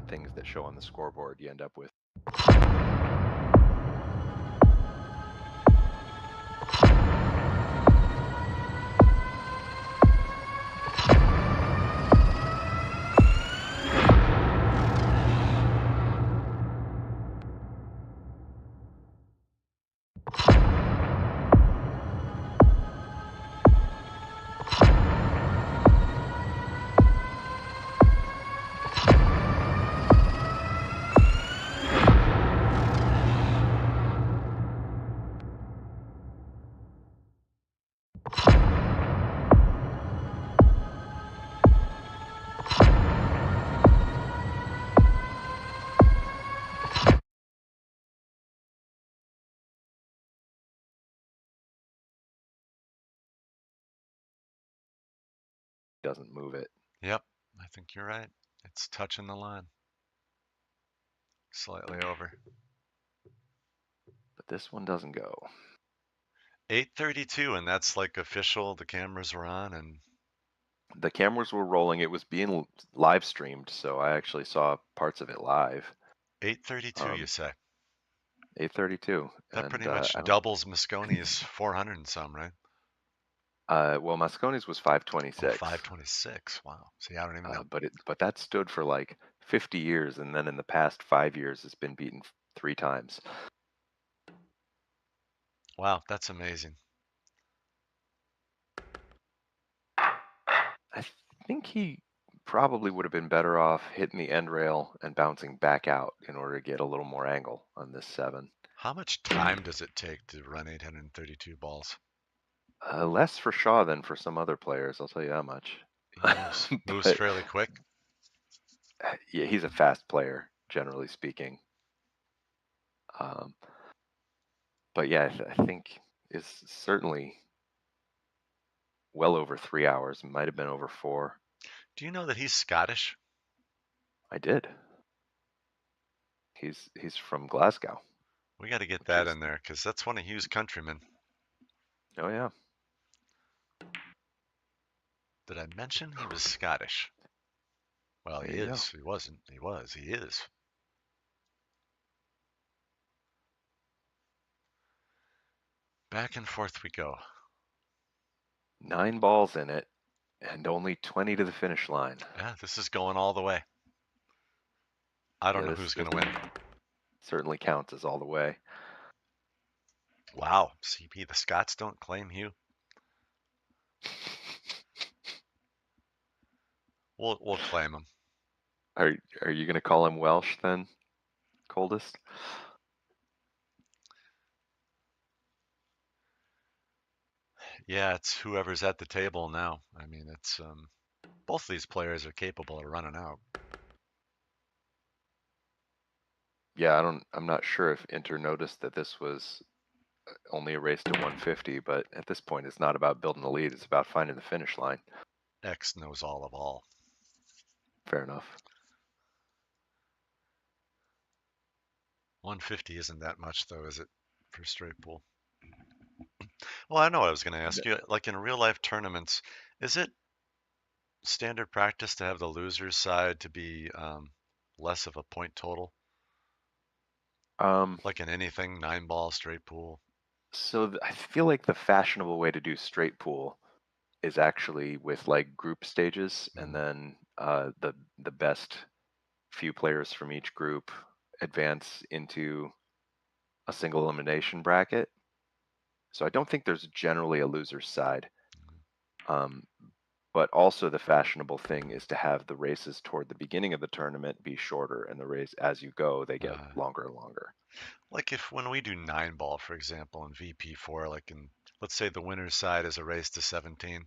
things that show on the scoreboard you end up with. Doesn't move it. Yep, I think you're right. It's touching the line. Slightly over. But this one doesn't go. 8:32, and that's like official. The cameras are on, and The cameras were rolling. It was being live streamed, so I actually saw parts of it live. 8:32, you say? 8:32, That pretty and much I don't. doubles Mosconi's 400 and some, right? Well, Mosconi's was Oh, 526. 526. Wow. See, I don't even know. But that stood for like 50 years, and then in the past 5 years, it's been beaten 3 times. Wow, that's amazing. I think he probably would have been better off hitting the end rail and bouncing back out in order to get a little more angle on this 7. How much time does it take to run 832 balls? Less for Shaw than for some other players, I'll tell you that much. He moves But fairly quick. yeah, he's a fast player, generally speaking. But yeah, I think is certainly well over 3 hours. It might have been over 4. Do you know that he's Scottish? I did. He's from Glasgow. We got to get Which that is, in there because that's one of Hugh's countrymen. oh yeah. Did I mention he was Scottish? Well, he There you go. is. He wasn't. He was. He is. Back and forth we go. 9 balls in it, and only 20 to the finish line. Yeah, this is going all the way. I don't know This who's going to win. certainly counts as all the way. Wow, CP, the Scots don't claim Hugh. We'll claim him. Are you going to call him Welsh then? Coldest? Yeah, it's whoever's at the table now. I mean, it's both these players are capable of running out. Yeah, I'm not sure if Inter noticed that this was only a race to 150, but at this point it's not about building the lead, it's about finding the finish line. X knows all of all. Fair enough. 150 isn't that much though, is it, for straight pool? Well, I know what I was going to ask you. Like in real life tournaments, is it standard practice to have the loser's side to be less of a point total? Like in anything, 9-ball straight pool. So I feel like the fashionable way to do straight pool is actually with like group stages, and then the best few players from each group advance into a single elimination bracket. So I don't think there's generally a loser's side. But also the fashionable thing is to have the races toward the beginning of the tournament be shorter, and the race as you go they get longer and longer. Like if when we do 9-ball, for example, in VP4, like in let's say the winner's side is a race to 17,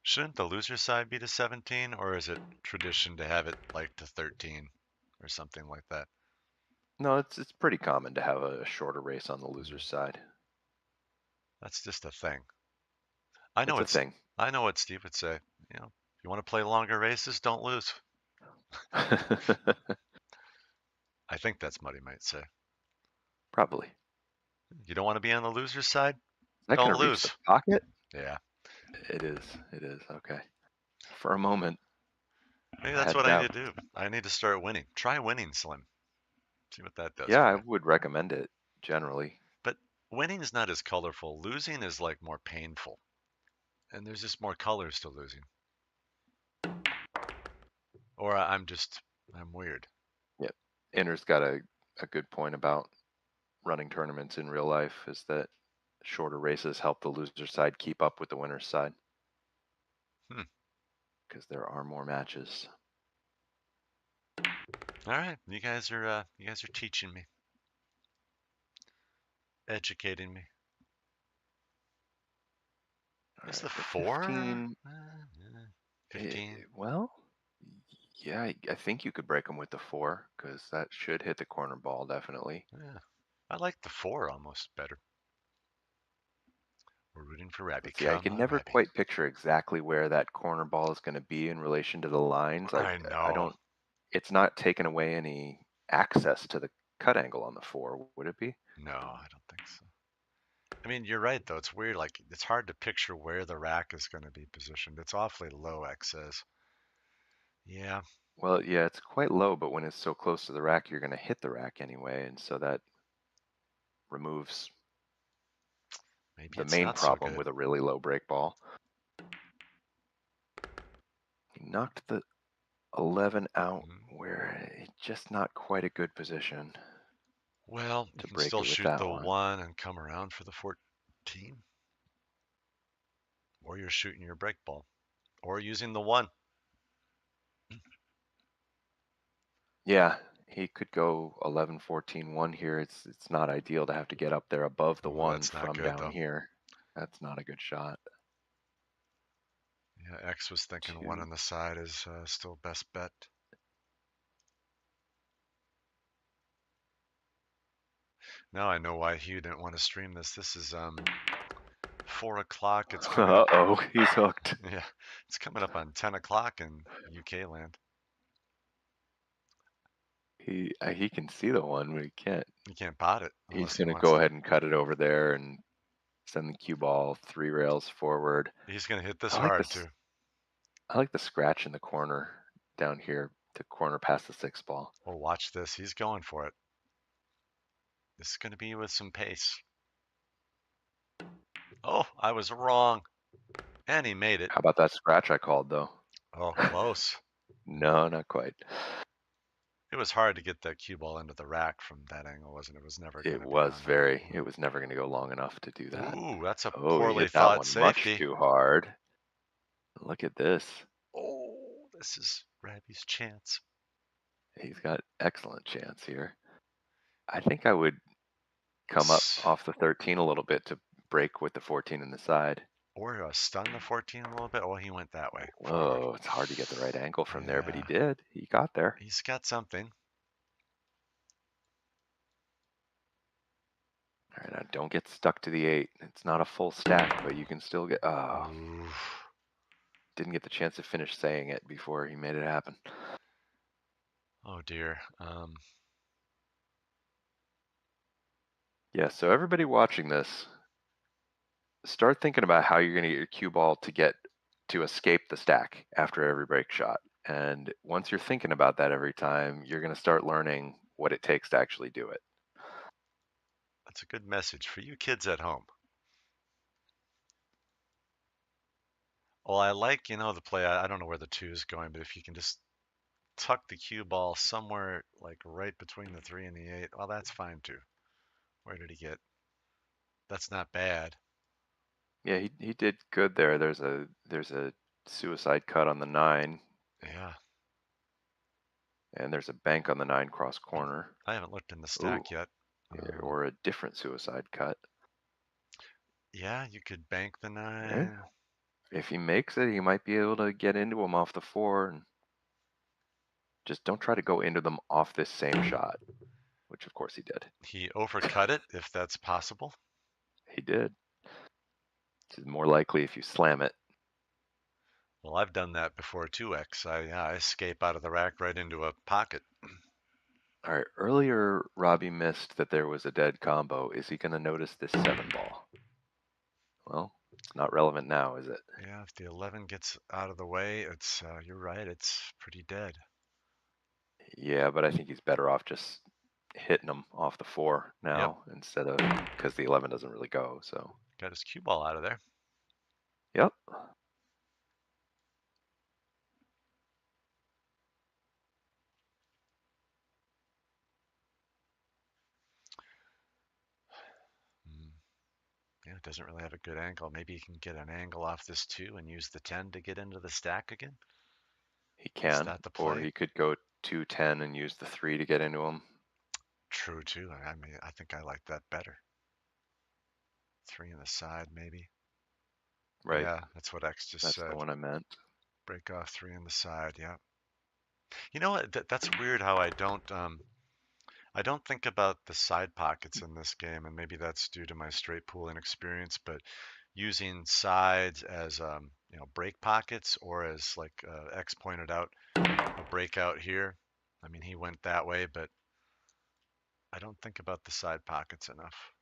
shouldn't the loser's side be to 17, or is it tradition to have it like to 13 or something like that? No, it's pretty common to have a shorter race on the loser's side. That's just a thing. I know It's a it's thing. I know what Steve would say. You know, if you want to play longer races, don't lose. I think that's what he might say. Probably. You don't want to be on the loser's side? Is that going Don't to reach the lose. pocket? Yeah. It is. It is. Okay. For a moment. Maybe that's had what I need doubts. to do. I need to start winning. Try winning, Slim. See what that does Yeah, for I you. would recommend it generally. But winning is not as colorful. Losing is like more painful. And there's just more colors to losing. Or I'm weird. Yep. Inner's got a good point about running tournaments in real life is that shorter races help the loser side keep up with the winner's side Hmm. because there are more matches. All right, you guys are teaching me, educating me. All Is right, the the four 15. 15? Well, yeah, I think you could break them with the 4 because that should hit the corner ball definitely. Yeah, I like the four almost better. We're rooting for Rabby. Let's see, I Come can on, never Rabby. quite picture exactly where that corner ball is going to be in relation to the lines. I I know. don't. It's not taking away any access to the cut angle on the 4, would it be? No, I don't think so. I mean, you're right though. It's weird. Like it's hard to picture where the rack is going to be positioned. It's awfully low, X says. Yeah, Well, yeah, it's quite low, but when it's so close to the rack, you're going to hit the rack anyway, and so that removes maybe the it's main not so problem good. with a really low break ball. He knocked the 11 out Mm. where it's just not quite a good position Well, you to can break still it with shoot that the one. one and come around for the 14, or you're shooting your break ball, or using the one. Yeah, he could go 11, 14, 1 here. It's not ideal to have to get up there above the Ooh, one that's not from good down though. here. That's not a good shot. Yeah, X was thinking one Two. on the side is still best bet. Now I know why Hugh didn't want to stream this. This is 4 o'clock. It's coming up. Uh-oh, he's hooked. Yeah, it's coming up on 10 o'clock in UK land. He can see the one, but he can't. You can't pot it He's unless he gonna wants go to. ahead and cut it over there and send the cue ball 3 rails forward. He's gonna hit this I like hard this. too. I like the scratch in the corner down here, the corner past the 6 ball. Oh, watch this. He's going for it. This is gonna be with some pace. Oh, I was wrong, and he made it. How about that scratch I called though? Oh, close. No, not quite. It was hard to get that cue ball into the rack from that angle, wasn't it? It was never It gonna be was long enough. very. It was never going to go long enough to do that. Ooh, that's a Oh, he poorly hit that thought one much safety. too hard. Look at this. Oh, this is Rabby's chance. He's got excellent chance here. I think I would come up off the 13 a little bit to break with the 14 in the side. Or stun the 14 a little bit. Oh, he went that way, forward. Whoa, it's hard to get the right angle from there, but he Yeah, did. He got there. he's got something. All right, now don't get stuck to the 8. It's not a full stack, but you can still get. Oh, Ooh. didn't get the chance to finish saying it before he made it happen. Oh dear. Yeah, so everybody watching this, start thinking about how you're going to get your cue ball to escape the stack after every break shot. And once you're thinking about that every time, you're going to start learning what it takes to actually do it. That's a good message for you kids at home. Well, I like, the play. I don't know where the two is going, but if you can just tuck the cue ball somewhere like right between the 3 and the 8, well, that's fine too. Where did he get? That's not bad. Yeah, he did good there. There's a suicide cut on the 9, Yeah. and there's a bank on the 9 cross corner. I haven't looked in the Ooh, stack yet. or a different suicide cut. Yeah, you could bank the Yeah. 9. If he makes it, he might be able to get into him off the 4. And just don't try to go into them off this same shot, which of course he did. He overcut it, if that's possible. He did. It's more likely if you slam it. Well, I've done that before too, X. I escape out of the rack right into a pocket. All right, earlier Robbie missed that there was a dead combo. Is he going to notice this 7 ball? Well, It's not relevant now, is it? Yeah, if the 11 gets out of the way, it's you're right, it's pretty dead. Yeah, but I think he's better off just hitting them off the 4 Yep, now instead of because the 11 doesn't really go. So, got his cue ball out of there. yep. Mm, yeah, it doesn't really have a good angle. Maybe he can get an angle off this 2 and use the 10 to get into the stack again. He Is can, that the or play? he could go 210 and use the 3 to get into him. True too. I mean, I think I like that better. 3 in the side, maybe. Right. Yeah, that's what X just That's the said. one I meant. Break off 3 in the side. Yeah. You know what? That's weird how I don't think about the side pockets in this game, and maybe that's due to my straight pool inexperience, but using sides as break pockets or as like X pointed out, a breakout here. I mean, he went that way, but I don't think about the side pockets enough.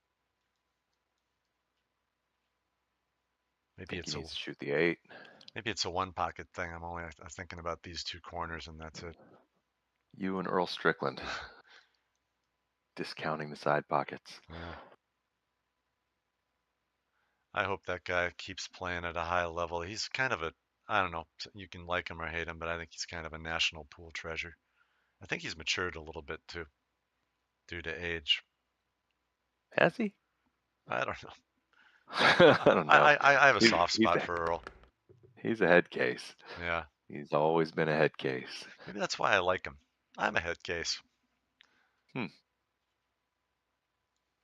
I Maybe think he it's a needs to shoot the 8. maybe it's a one pocket thing. I'm only thinking about these 2 corners, and that's it. You and Earl Strickland discounting the side pockets. Yeah. I hope that guy keeps playing at a high level. He's kind of a, I don't know, you can like him or hate him, but I think he's kind of a national pool treasure. I think he's matured a little bit too, due to age. Has he? I don't know. I don't know. I have a He's soft he's spot a, for Earl. he's a head case. Yeah, He's always been a head case. maybe that's why I like him. I'm a head case. Hmm.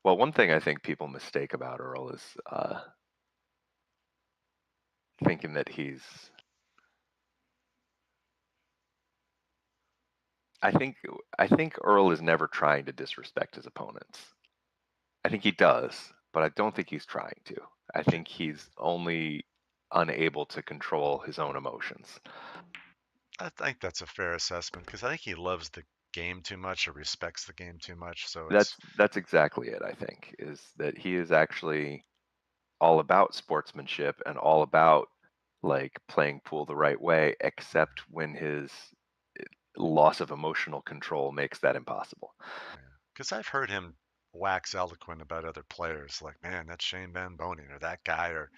Well, one thing I think people mistake about Earl is thinking that he's. I think I think Earl is never trying to disrespect his opponents. I think he does, but I don't think he's trying to. I K- think he's only unable to control his own emotions. I think that's a fair assessment because I think he loves the game too much or respects the game too much. So it's, That's exactly it, I think, is that he is actually all about sportsmanship and all about like playing pool the right way, except when his loss of emotional control makes that impossible. yeah. Because I've heard him wax eloquent about other players, like, man, that's Shane Van Bonen or that guy, or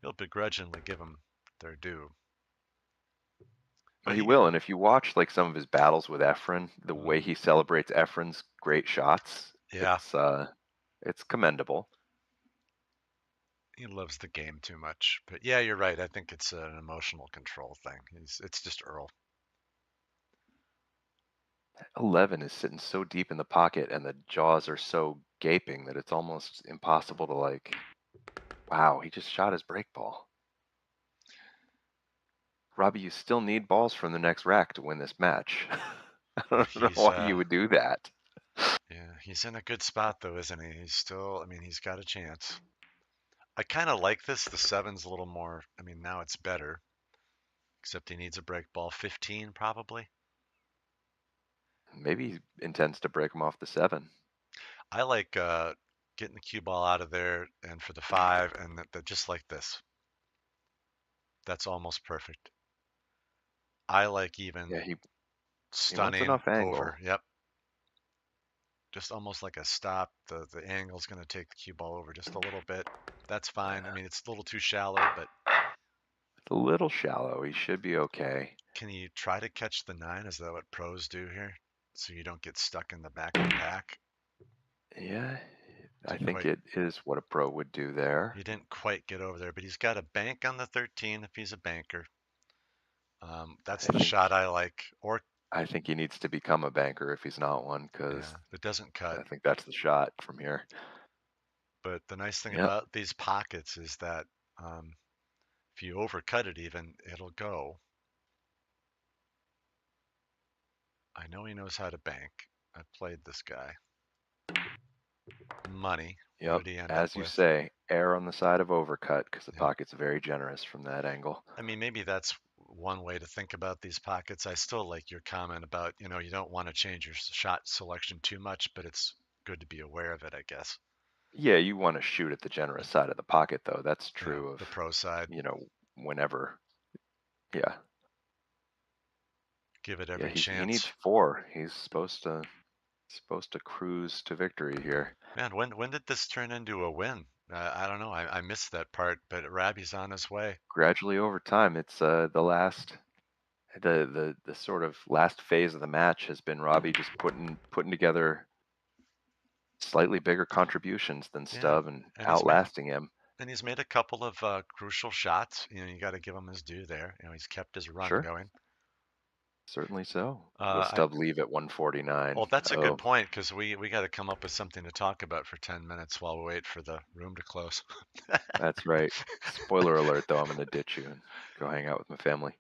he'll begrudgingly give them their due. But He he, will, and if you watch like some of his battles with Efren, the way mm, he celebrates Efren's great shots, yeah, it's commendable. he loves the game too much. But yeah, you're right. I think it's an emotional control thing. It's just Earl. 11 is sitting so deep in the pocket and the jaws are so gaping that it's almost impossible to like, wow, he just shot his break ball. Robbie, you still need balls from the next rack to win this match. I don't know He's why you would do that. yeah, he's in a good spot though, isn't he? He's still, I mean, he's got a chance. I kind of like this. The seven's a little more. I mean, now it's better, except he needs a break ball 15 probably. Maybe he intends to break him off the 7. I like getting the cue ball out of there and for the 5 and just like this. That's almost perfect. I like Yeah, even he wants stunning enough angle. over. Yep. Just almost like a stop. The angle's going to take the cue ball over just a little bit. That's fine. I mean, it's a little too shallow, but It's a little shallow. He should be okay. can you try to catch the 9? Is that what pros do here? So you don't get stuck in the back of the pack? Yeah, I Didn't think quite it is what a pro would do there. he didn't quite get over there, but he's got a bank on the 13 if he's a banker. That's I the shot think I like. Or I think he needs to become a banker if he's not one, because yeah, it doesn't cut. I think that's the shot from here. But the nice thing Yep. about these pockets is that um, if you overcut it even, it'll go. I know he knows how to bank. I've played this guy. Money. What Yep. did he end up As you with? say, err on the side of overcut because the Yeah. pocket's very generous from that angle. I mean, maybe that's one way to think about these pockets. I still like your comment about, you don't want to change your shot selection too much, but it's good to be aware of it, I guess. Yeah, you want to shoot at the generous side of the pocket, though. That's Yeah, true of, the pro side. whenever. Yeah, Give it yeah. every He needs chance. 4. He's supposed to cruise to victory here. Man, when did this turn into a win? I don't know. I missed that part, but Rabi's on his way. Gradually over time, it's the sort of last phase of the match has been Robbie just putting together slightly bigger contributions than Yeah, Stubb and and outlasting him. he's made a couple of crucial shots. You got to give him his due there. He's kept his run Sure, going. certainly so. Will Uh, I Stubb leave at 149? Well, that's a good Oh, point because we got to come up with something to talk about for 10 minutes while we wait for the room to close. that's right. Spoiler alert, though, I'm going to ditch you and go hang out with my family.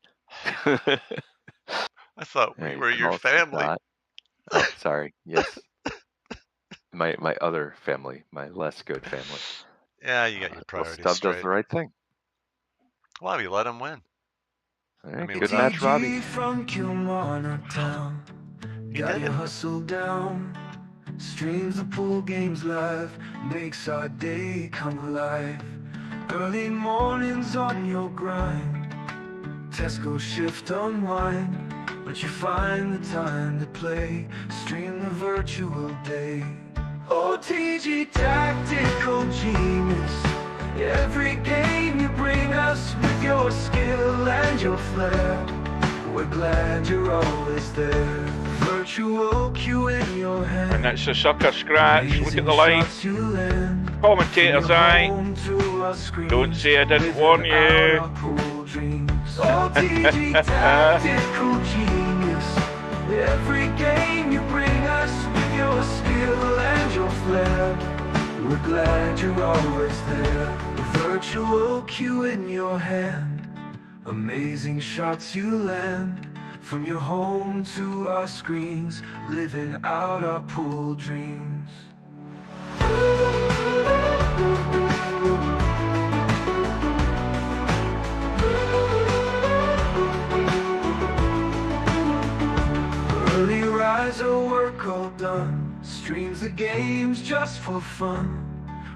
I thought Yeah, we you were can your also family. not. Oh, sorry. Yes, my other family, my less good family. Yeah, you got your Well, priorities Stubb does straight. the right thing. Well, you let him win. All I right, mean, good without match, Robbie. From Kilmarnock town, he got did your it. hustle down. Streams of pool games live, makes our day come alive. Early mornings on your grind, Tesco shift unwind, but you find the time to play, stream the virtual day. OTG tactical genius, every game you bring us with your skill and your flair. We're glad you're always there. Virtual cue in your hand. And it's a sucker scratch. Look at the line. line. Commentator's eye. Don't say I didn't warn you. OTG tactical genius. Every game you bring us with your skill and your flair. We're glad you're always there. A virtual cue in your hand. Amazing shots you land. From your home to our screens, living out our pool dreams. Early riser, work all done. Streams the games just for fun.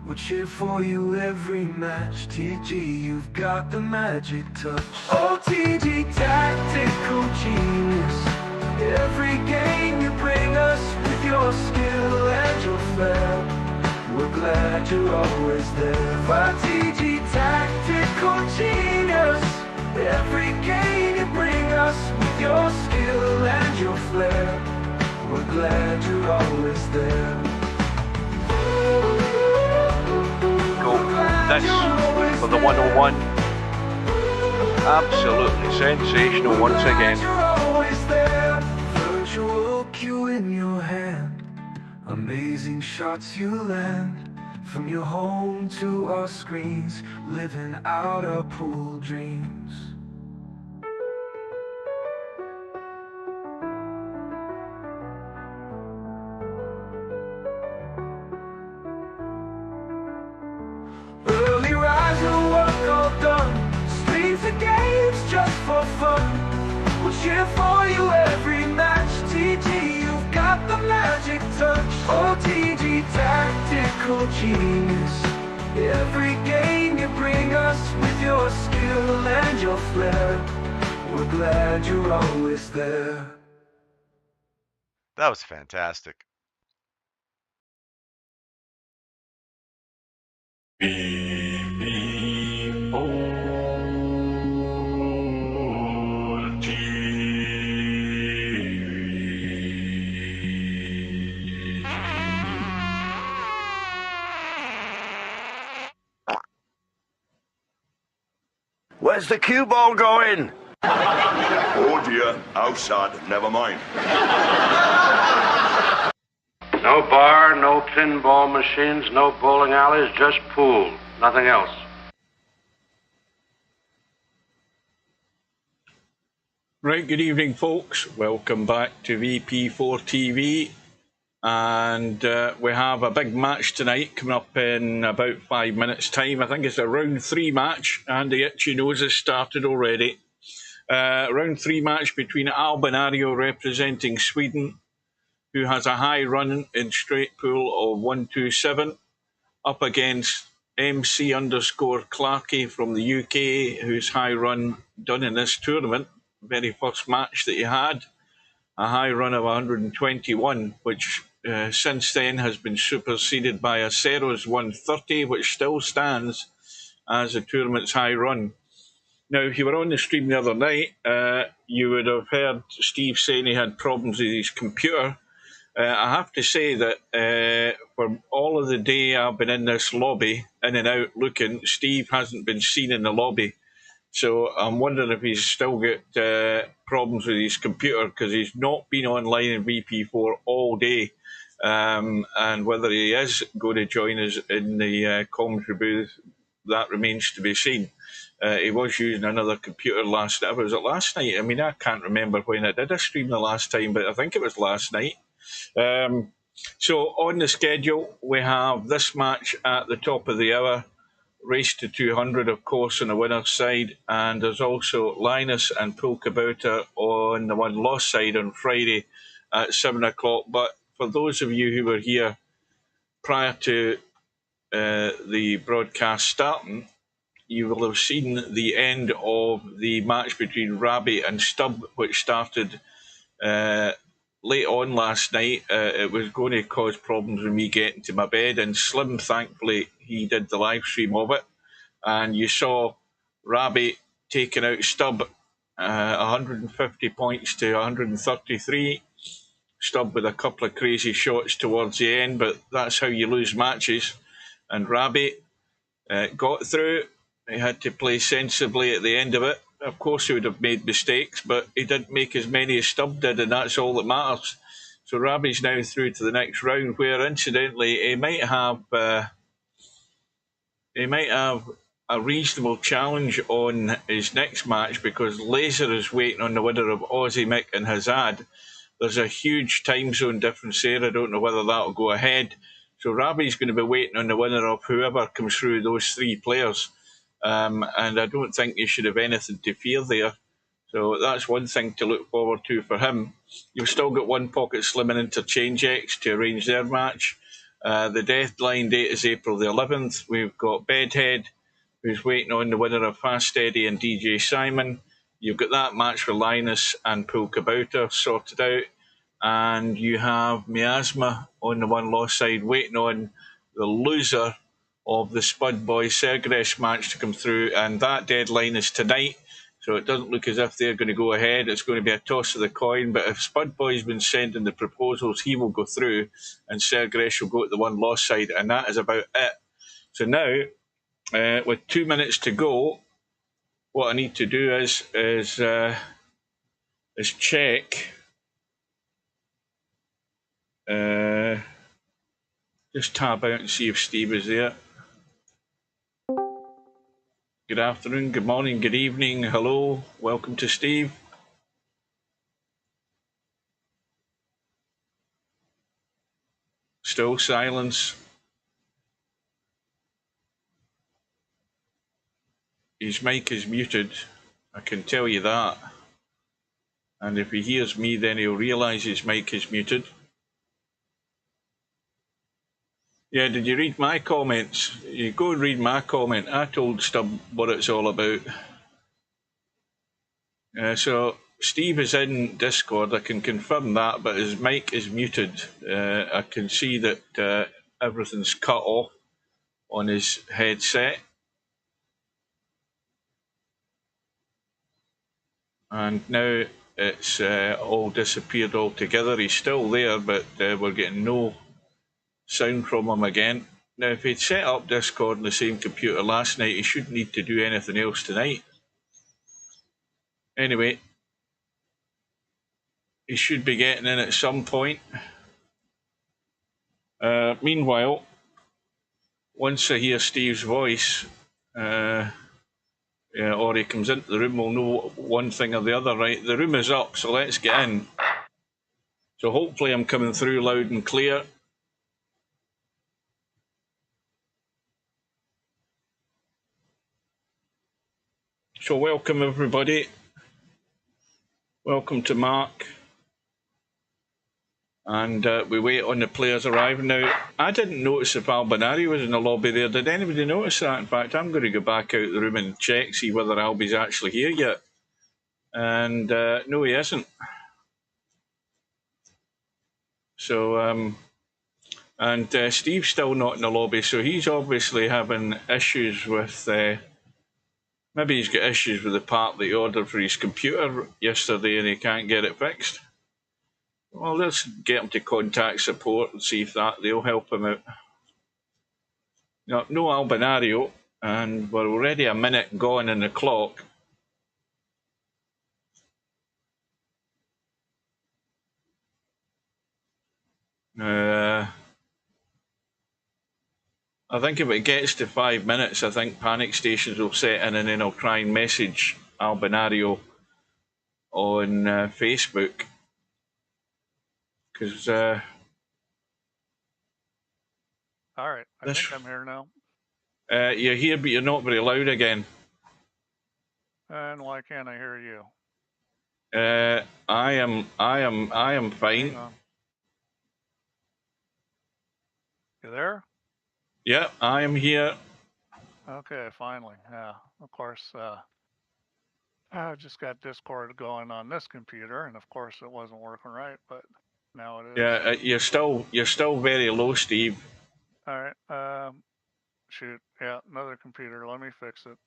We'll cheer for you every match. TG, you've got the magic touch. OTG tactical genius. Every game you bring us with your skill and your flair. We're glad you're always there. OTG tactical genius. Every game you bring us with your skill and your flair. We're glad you're always there. This for the 101. Absolutely sensational once again. Virtual cue in your hand. Amazing shots you land. From your home to our screens, living out our pool dreams. Early riser, work all done. Streams the games just for fun. We'll cheer for you every match. TG, you've got the magic touch. OTG tactical genius. Every game you bring us with your skill and your flair. We're glad you're always there. That was fantastic. Where's the cue ball going? Oh dear, outside, never mind. No bar, no pinball machines, no bowling alleys, just pool. Nothing else. Right, good evening, folks. Welcome back to VP4TV. And we have a big match tonight coming up in about 5 minutes' time. I think it's a round 3 match, and the itchy nose has started already. Round 3 match between Albinario representing Sweden, who has a high run in straight pool of 127, up against MC_Clarkey from the UK, whose high run done in this tournament. Very first match that he had, a high run of 121, which since then has been superseded by Acero's 130, which still stands as the tournament's high run. Now, if you were on the stream the other night, you would have heard Steve saying he had problems with his computer. I have to say that for all of the day I've been in this lobby, in and out looking, Steve hasn't been seen in the lobby. So I'm wondering if he's still got problems with his computer, because he's not been online in VP4 all day. And whether he is going to join us in the commentary booth, that remains to be seen. He was using another computer last night. Was it last night? I mean, I can't remember when I did a stream the last time, but I think it was last night. So on the schedule, we have this match at the top of the hour, race to 200, of course, on the winner's side, and there's also Linus and Pulkabouter on the one-loss side on Friday at 7 o'clock. But for those of you who were here prior to the broadcast starting, you will have seen the end of the match between Rabbit and Stubb, which started late on last night. It was going to cause problems with me getting to my bed, and Slim, thankfully, he did the live stream of it. And you saw Rabbit taking out Stubb 150 points to 133. Stubb with a couple of crazy shots towards the end, but that's how you lose matches. And Rabbit got through. He had to play sensibly at the end of it. Of course, he would have made mistakes, but he didn't make as many as Stubb did, and that's all that matters. So Rabbit's now through to the next round, where, incidentally, he might have a reasonable challenge on his next match, because Laser is waiting on the winner of Aussie Mick and Hazard. There's a huge time zone difference there. I don't know whether that'll go ahead. So Rabbit's going to be waiting on the winner of whoever comes through those three players. And I don't think you should have anything to fear there. So that's one thing to look forward to for him. You've still got One Pocket Slim and Interchange X to arrange their match. The deadline date is April the 11th. We've got Bedhead, who's waiting on the winner of Fast Eddie and DJ Simon. You've got that match for Linus and Pulkabouter sorted out. And you have Miasma on the one-loss side, waiting on the loser of the Spud Boy Sergresh match to come through, and that deadline is tonight, so it doesn't look as if they're going to go ahead. It's going to be a toss of the coin, but if Spud Boy's been sending the proposals, he will go through, and Sergresh will go to the one-loss side, and that is about it. So now, with 2 minutes to go, what I need to do is check. Just tab out and see if Steve is there. Good afternoon, good morning, good evening, hello, welcome to Steve. Still silence. His mic is muted, I can tell you that. And if he hears me, then he'll realise his mic is muted. Yeah, did you read my comments? You go and read my comment. I told Stubb what it's all about. So Steve is in Discord, I can confirm that, but his mic is muted. I can see that everything's cut off on his headset. And now it's all disappeared altogether. He's still there, but we're getting no sound from him again. Now, if he'd set up Discord on the same computer last night, he shouldn't need to do anything else tonight. Anyway, he should be getting in at some point. Meanwhile, once I hear Steve's voice, or he comes into the room, we'll know one thing or the other, right? The room is up, so let's get in. So hopefully I'm coming through loud and clear. So welcome everybody. Welcome to Mark. And we wait on the players arriving. Now, I didn't notice if Albinario was in the lobby there. Did anybody notice that? In fact, I'm going to go back out the room and check, see whether Albie's actually here yet. And no, he isn't. So, and Steve's still not in the lobby, so he's obviously having issues with... maybe he's got issues with the part that he ordered for his computer yesterday and he can't get it fixed. Well, let's get him to contact support and see if they'll help him out. No Albinario, and we're already a minute gone in the clock. I think if it gets to 5 minutes, I think panic stations will set in, and then I'll try and message Albinario on Facebook. Because all right, I think I'm here now. You're here, but you're not very loud again. And why can't I hear you? I am fine. You there? Yeah, I am here. Okay, finally. Yeah, of course. I just got Discord going on this computer, and of course it wasn't working right, but now it is. Yeah, you're still very low, Steve. All right. Shoot. Yeah, another computer. Let me fix it.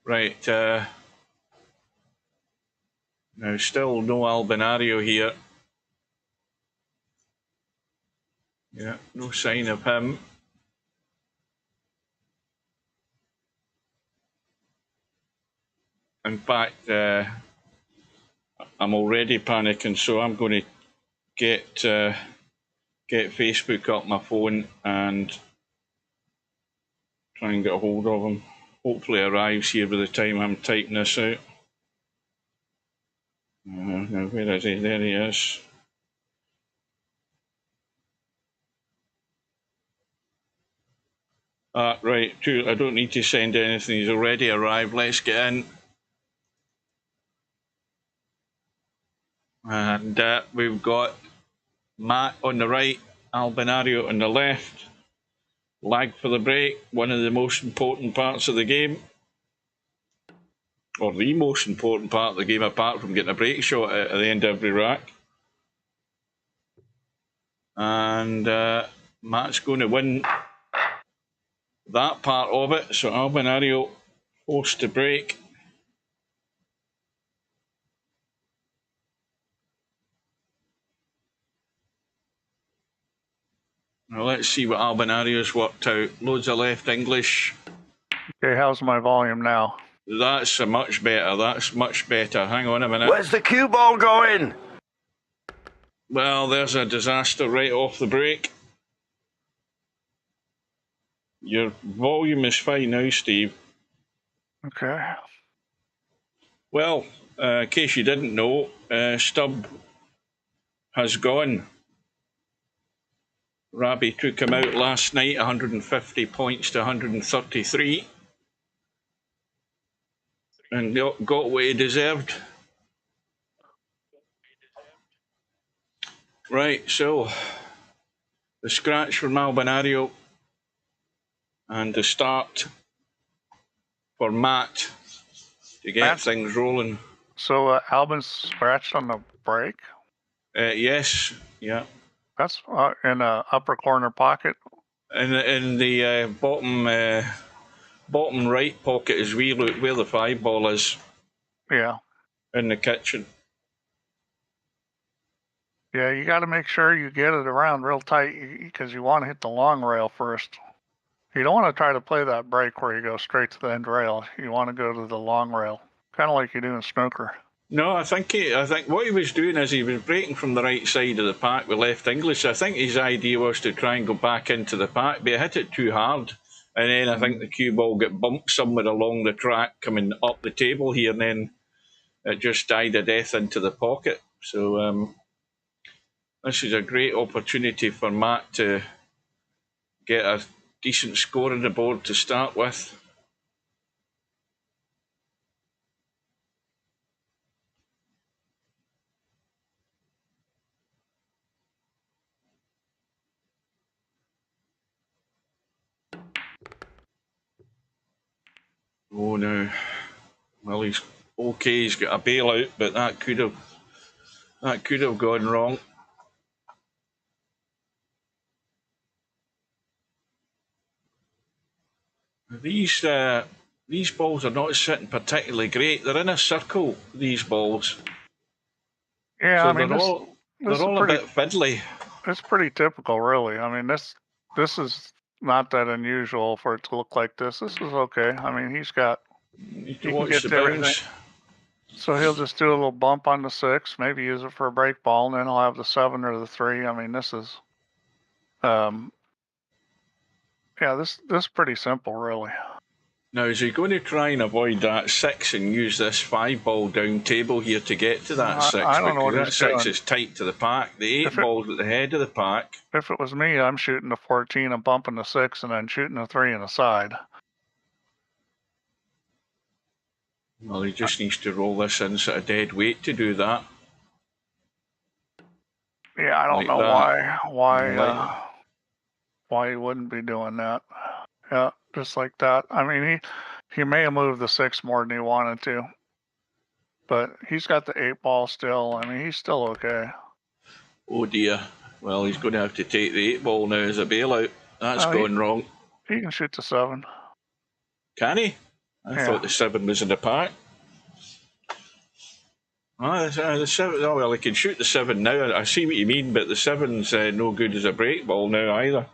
Right. Now, still no Albinario here. Yeah, no sign of him. In fact, I'm already panicking, so I'm going to get Facebook up my phone and try and get a hold of him. Hopefully, he arrives here by the time I'm typing this out. Now, where is he? There he is. Right, I don't need to send anything. He's already arrived. Let's get in. And we've got Matt on the right, Albinario on the left. Lag for the break, one of the most important parts of the game. Or the most important part of the game, apart from getting a break shot at the end of every rack. And Matt's going to win that part of it, so Albinario forced to break. Now let's see what Albinario's worked out. Loads of left English. Okay, how's my volume now? That's much better. That's much better. Hang on a minute. Where's the cue ball going? Well, there's a disaster right off the break. Your volume is fine now, Steve. Okay. Well, in case you didn't know, Stubb has gone. Rabi took him out last night, 150 points to 133. And got what he deserved. Right, so the scratch from Albinario and the start for Matt to get things rolling. So Albin's scratched on the break? Yes, yeah. That's in the upper corner pocket? In the bottom right pocket is where the 5-ball is. Yeah. In the kitchen. Yeah, you got to make sure you get it around real tight because you want to hit the long rail first. You don't want to try to play that break where you go straight to the end rail. You want to go to the long rail, kind of like you do in snooker. No, I think what he was doing is he was breaking from the right side of the pack with left English. I think his idea was to try and go back into the pack, but he hit it too hard. And then I think the cue ball got bumped somewhere along the track coming up the table here, and then it just died a death into the pocket. So this is a great opportunity for Matt to get a decent score on the board to start with. Oh no. Well, he's okay. He's got a bailout, but that could have gone wrong. These balls are not sitting particularly great. They're in a circle, these balls. Yeah, So I mean, they're all a bit fiddly. It's pretty typical, really. I mean, this is not that unusual for it to look like this. This is okay. I mean, he can get the to everything. bounce. So he'll just do a little bump on the 6, maybe use it for a break ball, and then he'll have the 7 or the 3. I mean, this is, yeah, this is pretty simple, really. Now, is he going to try and avoid that 6 and use this 5 ball down table here to get to that 6? I don't know what that he's 6 doing. is tight to the pack. The 8 ball's at the head of the pack. If it was me, I'm shooting the 14 and bumping the 6 and then shooting the 3 in the side. Well, he just needs to roll this in at a dead weight to do that. Yeah, I don't know why he wouldn't be doing that. Yeah, just like that. I mean, he may have moved the 6 more than he wanted to, but he's got the 8 ball still. I mean, he's still okay. Oh dear. Well, he's going to have to take the 8 ball now as a bailout. That's gone wrong. He can shoot the 7. Can he? I thought the 7 was in the pack. The 7. Oh well, he can shoot the 7 now. I see what you mean, but the 7's no good as a break ball now either.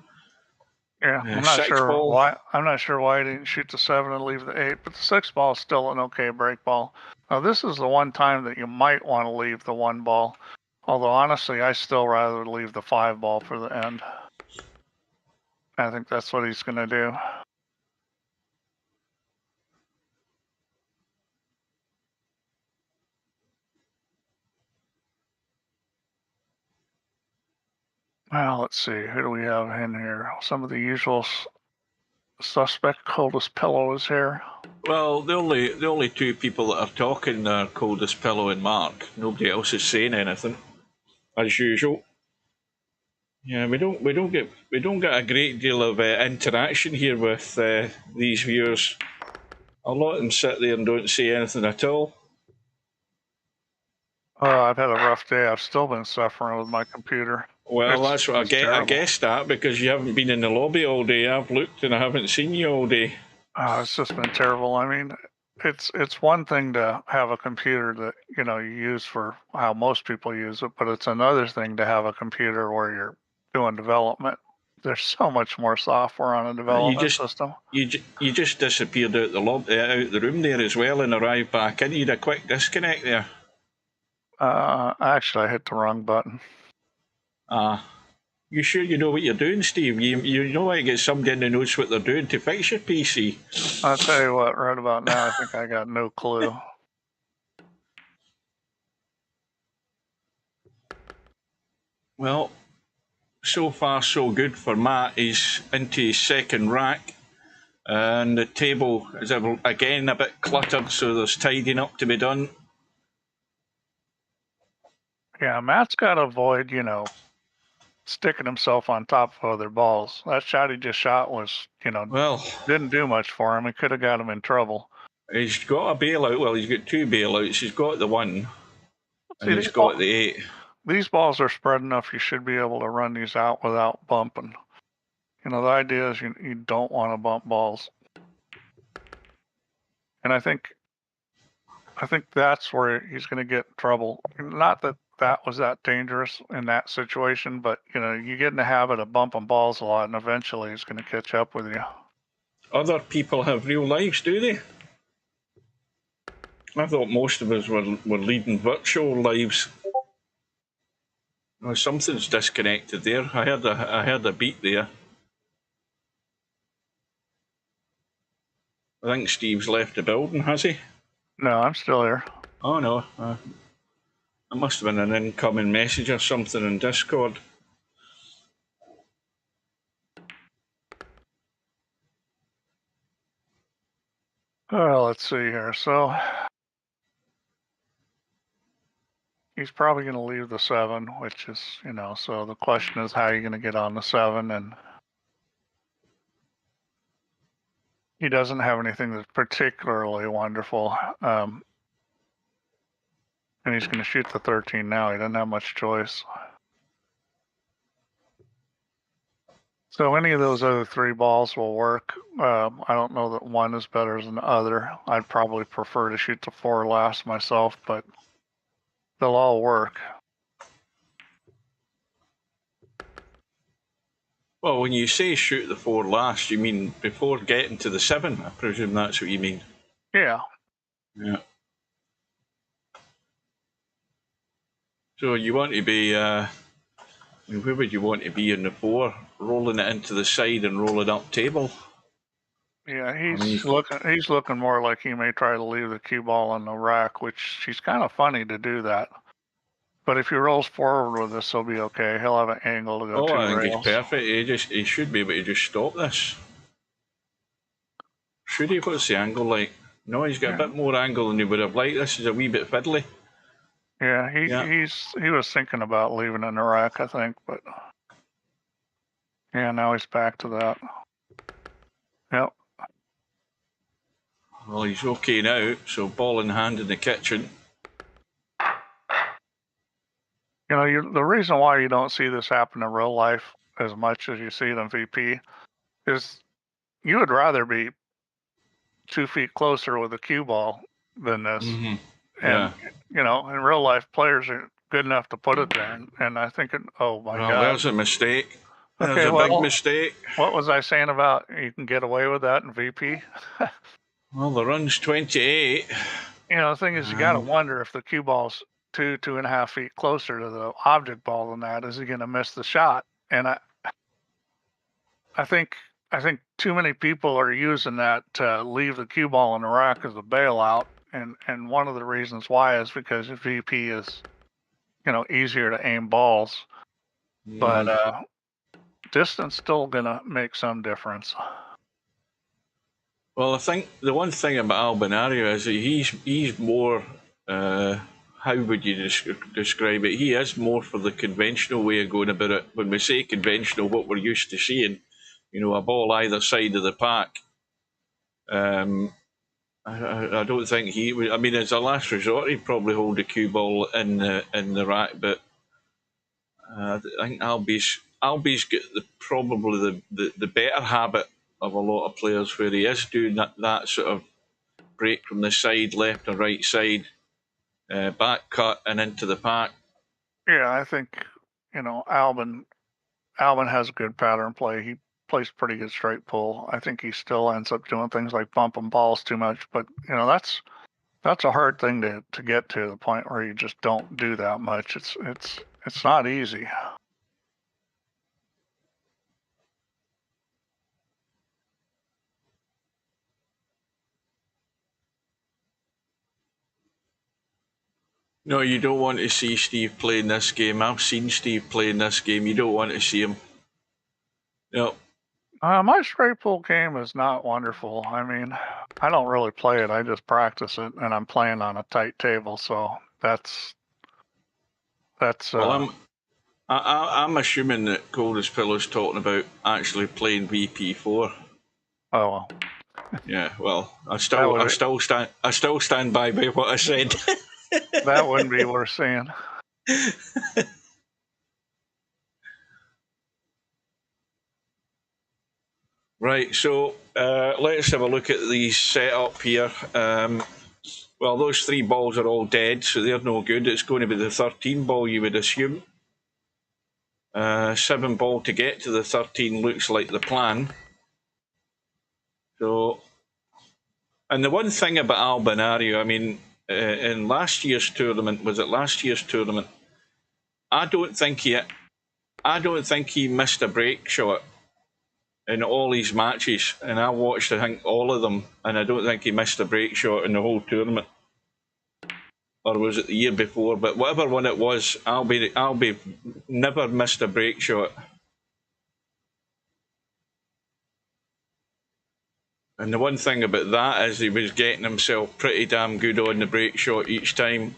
Yeah, I'm not sure why he didn't shoot the 7 and leave the 8, but the 6 ball is still an okay break ball. Now this is the one time that you might want to leave the 1 ball. Although honestly, I still rather leave the 5 ball for the end. I think that's what he's going to do. Well, let's see. Who do we have in here? Some of the usual suspect. Coldest Pillow is here. Well, the only 2 people that are talking are Coldest Pillow and Mark. Nobody else is saying anything, as usual. Yeah, we don't get a great deal of interaction here with these viewers. A lot of them sit there and don't say anything at all. I've had a rough day. I've still been suffering with my computer. Well, that's what I guessed that because you haven't been in the lobby all day. I've looked and I haven't seen you all day. It's just been terrible. I mean, it's one thing to have a computer that you use for how most people use it, but it's another thing to have a computer where you're doing development. There's so much more software on a development system. You just disappeared out the room there as well and arrived back in. You had a quick disconnect there. Actually, I hit the wrong button. You sure you know what you're doing, Steve? You know how to get somebody in who knows what they're doing to fix your PC. I'll tell you what, right about now, I think I got no clue. Well, so far so good for Matt. He's into his 2nd rack. And the table is again a bit cluttered, so there's tidying up to be done. Yeah, Matt's got to avoid, sticking himself on top of other balls. That shot he just shot was, didn't do much for him. It could have got him in trouble. He's got a bailout. Well, he's got 2 bailouts. He's got the 1, and he's got the 8. These balls are spread enough. You should be able to run these out without bumping. The idea is you don't want to bump balls. And I think that's where he's going to get in trouble. Not that was that dangerous in that situation, but you get in the habit of bumping balls a lot, and eventually he's going to catch up with you. Other people have real lives, do they? I thought most of us were leading virtual lives. Oh, something's disconnected there. I heard a beat there. I think Steve's left the building, has he? No, I'm still here. Oh no. It must have been an incoming message or something in Discord. Well, let's see here. So he's probably going to leave the 7, which is, so the question is how are you going to get on the 7? And he doesn't have anything that's particularly wonderful. And he's going to shoot the 13 now. He doesn't have much choice. So any of those other 3 balls will work. I don't know that one is better than the other. I'd probably prefer to shoot the 4 last myself, but they'll all work. Well, when you say shoot the 4 last, you mean before getting to the 7? I presume that's what you mean. Yeah. Yeah. So you want to be, where would you want to be in the 4? Rolling it into the side and rolling up table? Yeah, he's looking more like he may try to leave the cue ball on the rack, which he's kind of funny to do that. But if he rolls forward with this, he'll be okay. He'll have an angle to go 2 I think rails. he's perfect. He should be able to just stop this. Should he? What's the angle like? No, he's got a bit more angle than he would have liked. This is a wee bit fiddly. Yeah, he was thinking about leaving in the rack, I think, but yeah, now he's back to that. Yep. Well, he's okay now, so ball in hand in the kitchen. You know, the reason why you don't see this happen in real life as much as you see it in VP is you would rather be 2 feet closer with a cue ball than this. Mm-hmm. And, you know, in real life, players are good enough to put it there. And I think, oh my God. There's a mistake. There's Okay, a big mistake. What was I saying about you can get away with that in VP? Well, the run's 28. You know, the thing is, you got to wonder if the cue ball's 2.5 feet closer to the object ball than that, is he going to miss the shot? And I think too many people are using that to leave the cue ball in the rack as a bailout. And one of the reasons why is because VP is, you know, easier to aim balls. But distance still going to make some difference. Well, I think the one thing about Albinario is that he's more, how would you describe it? He is more for the conventional way of going about it. When we say conventional, what we're used to seeing, you know, a ball either side of the pack. I don't think he would. I mean, as a last resort, he'd probably hold the cue ball in the rack, but I think Albie's got probably the better habit of a lot of players, where he is doing that sort of break from the side, left or right side, back cut and into the pack. Yeah, I think, you know, Albin has good pattern play. He plays pretty good straight pull. I think he still ends up doing things like bumping balls too much, but you know, that's a hard thing to get to the point where you just don't do that much. It's not easy. No, you don't want to see Steve playing this game. I've seen Steve playing this game. You don't want to see him. No. My straight pull game is not wonderful. I mean, I don't really play it. I just practice it, and I'm playing on a tight table, so that's. Well, I'm assuming that Coldest Pillow's talking about actually playing VP4. Oh well. Yeah, well, I still stand by what I said. That wouldn't be worth seeing. Right, so let's have a look at the setup here. Well, those 3 balls are all dead, so they're no good. It's going to be the 13 ball, you would assume. 7 ball to get to the 13 looks like the plan. So, and the one thing about Albinario, I mean, in last year's tournament, I don't think he missed a break shot in all his matches, and I watched, I think, all of them, and I don't think he missed a break shot in the whole tournament. Or was it the year before? But whatever one it was, Albie never missed a break shot. And the one thing about that is he was getting himself pretty damn good on the break shot each time,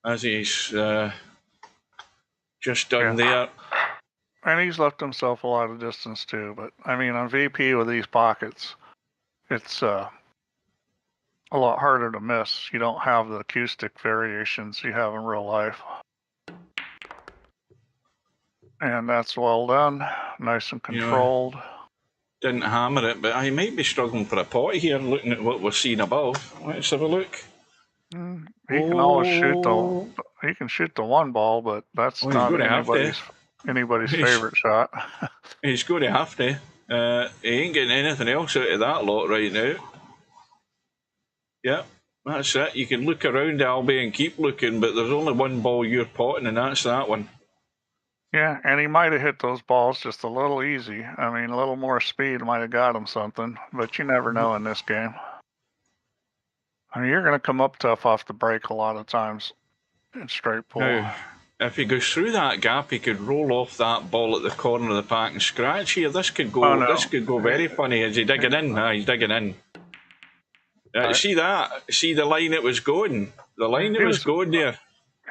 as he's just done there. And he's left himself a lot of distance too. But I mean, on VP with these pockets, it's a lot harder to miss. You don't have the acoustic variations you have in real life. And that's well done, nice and controlled. Didn't hammer it, but I might be struggling for a pot here, looking at what we're seeing above. Let's have a look. He can always shoot the one ball, but that's not anybody's favorite shot. He's going to have to. He ain't getting anything else out of that lot right now. Yep, that's it. You can look around, Albie, and keep looking, but there's only one ball you're potting, and that's that one. Yeah, and he might have hit those balls just a little easy. I mean, a little more speed might have got him something, but you never know in this game. I mean, you're going to come up tough off the break a lot of times in straight pull. Now, if he goes through that gap, he could roll off that ball at the corner of the pack and scratch here. This could go. This could go very funny. Is he digging in? He's digging in. See that? See the line it was going. The line it was going there.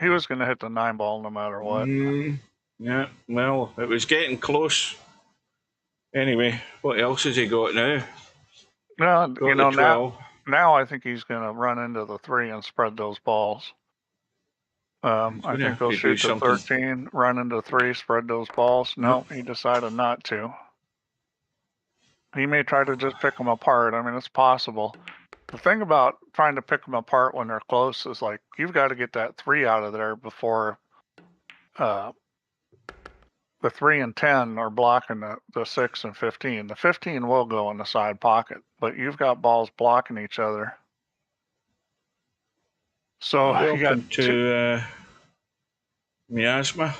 He was going to hit the 9-ball no matter what. Yeah, well, it was getting close. Anyway, what else has he got now? Well, you know, now I think he's going to run into the 3 and spread those balls. I think he'll shoot the 13, run into 3, spread those balls. No, he decided not to. He may try to just pick them apart. I mean, it's possible. The thing about trying to pick them apart when they're close is, like, you've got to get that 3 out of there before the 3 and 10 are blocking the 6 and 15. The 15 will go in the side pocket, but you've got balls blocking each other. So you got to miasma.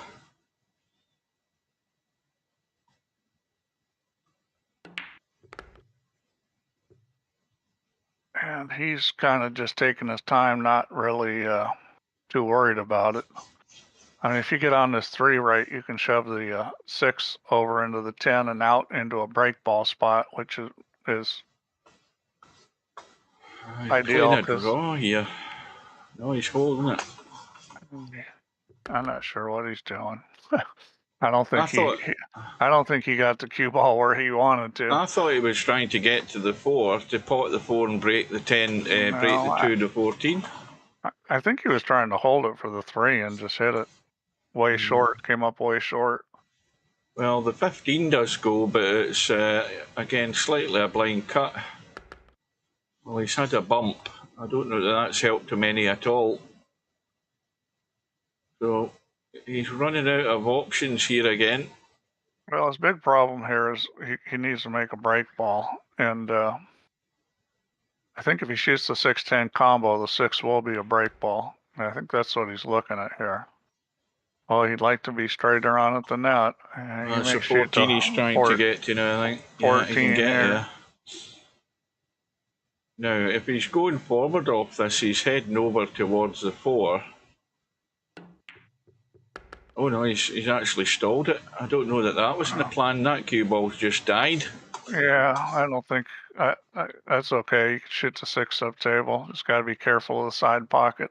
And he's kind of just taking his time, not really too worried about it. I mean, if you get on this 3 right, you can shove the 6 over into the 10 and out into a break ball spot, which is ideal. Draw here. No, he's holding it. I'm not sure what he's doing. I don't think he got the cue ball where he wanted to. I thought he was trying to get to the 4, to pot the 4 and break the 10, break the 2 to 14. I think he was trying to hold it for the 3 and just hit it way short, came up way short. Well, the 15 does go, but it's, again, slightly a blind cut. Well, he's had a bump. I don't know that that's helped him any at all. So he's running out of options here again. Well, his big problem here is he needs to make a break ball. And I think if he shoots the 6-10 combo, the 6 will be a break ball. And I think that's what he's looking at here. Well, he'd like to be straighter on it than that. That's a 14 he's trying to get to now, I think. 14 he can get here. there. Now, if he's going forward off this, he's heading over towards the 4. Oh no, he's actually stalled it. I don't know that wasn't the plan. That cue ball's just died. Yeah, I don't think that's okay. You can shoot the 6 up table. Just got to be careful of the side pocket.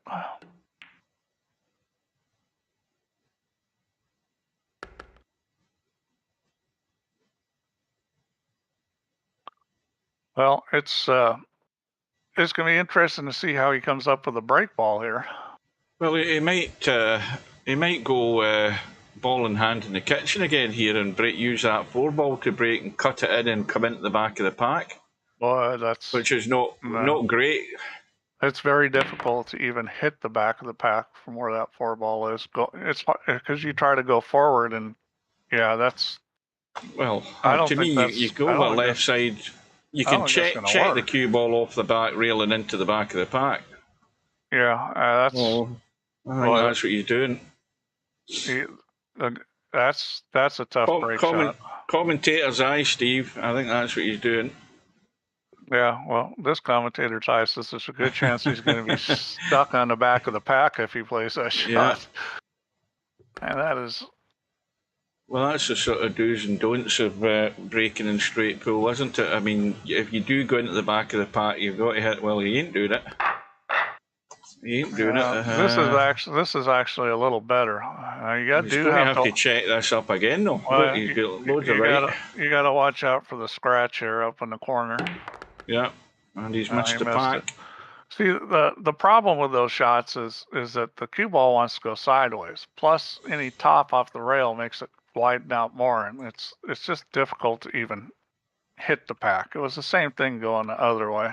Well, it's going to be interesting to see how he comes up with a break ball here. Well, he might go ball in hand in the kitchen again here and use that 4 ball to break and cut it in and come into the back of the pack. Boy, which is not great. It's very difficult to even hit the back of the pack from where that 4 ball is. It's because you try to go forward, and yeah, that's. Well, to me, you go over the left side. You can check the cue ball off the back rail and into the back of the pack. Yeah, that's. I think that's what you're doing. That's a tough break shot. Commentator's eye, Steve. I think that's what he's doing. Yeah, well, this commentator's eye says there's a good chance he's going to be stuck on the back of the pack if he plays that shot. Yeah. And that is. Well, that's the sort of do's and don'ts of breaking in straight pull, isn't it? I mean, if you do go into the back of the pack, you've got to hit. Well, he ain't doing it. He ain't doing it. This is actually a little better. You He's going to have to check this up again, though. Look, he's got loads of right. You got to watch out for the scratch here up in the corner. Yeah, and he's missed the pack. See, the problem with those shots is that the cue ball wants to go sideways. Plus, any top off the rail makes it widen out more, and it's just difficult to even hit the pack. It was the same thing going the other way.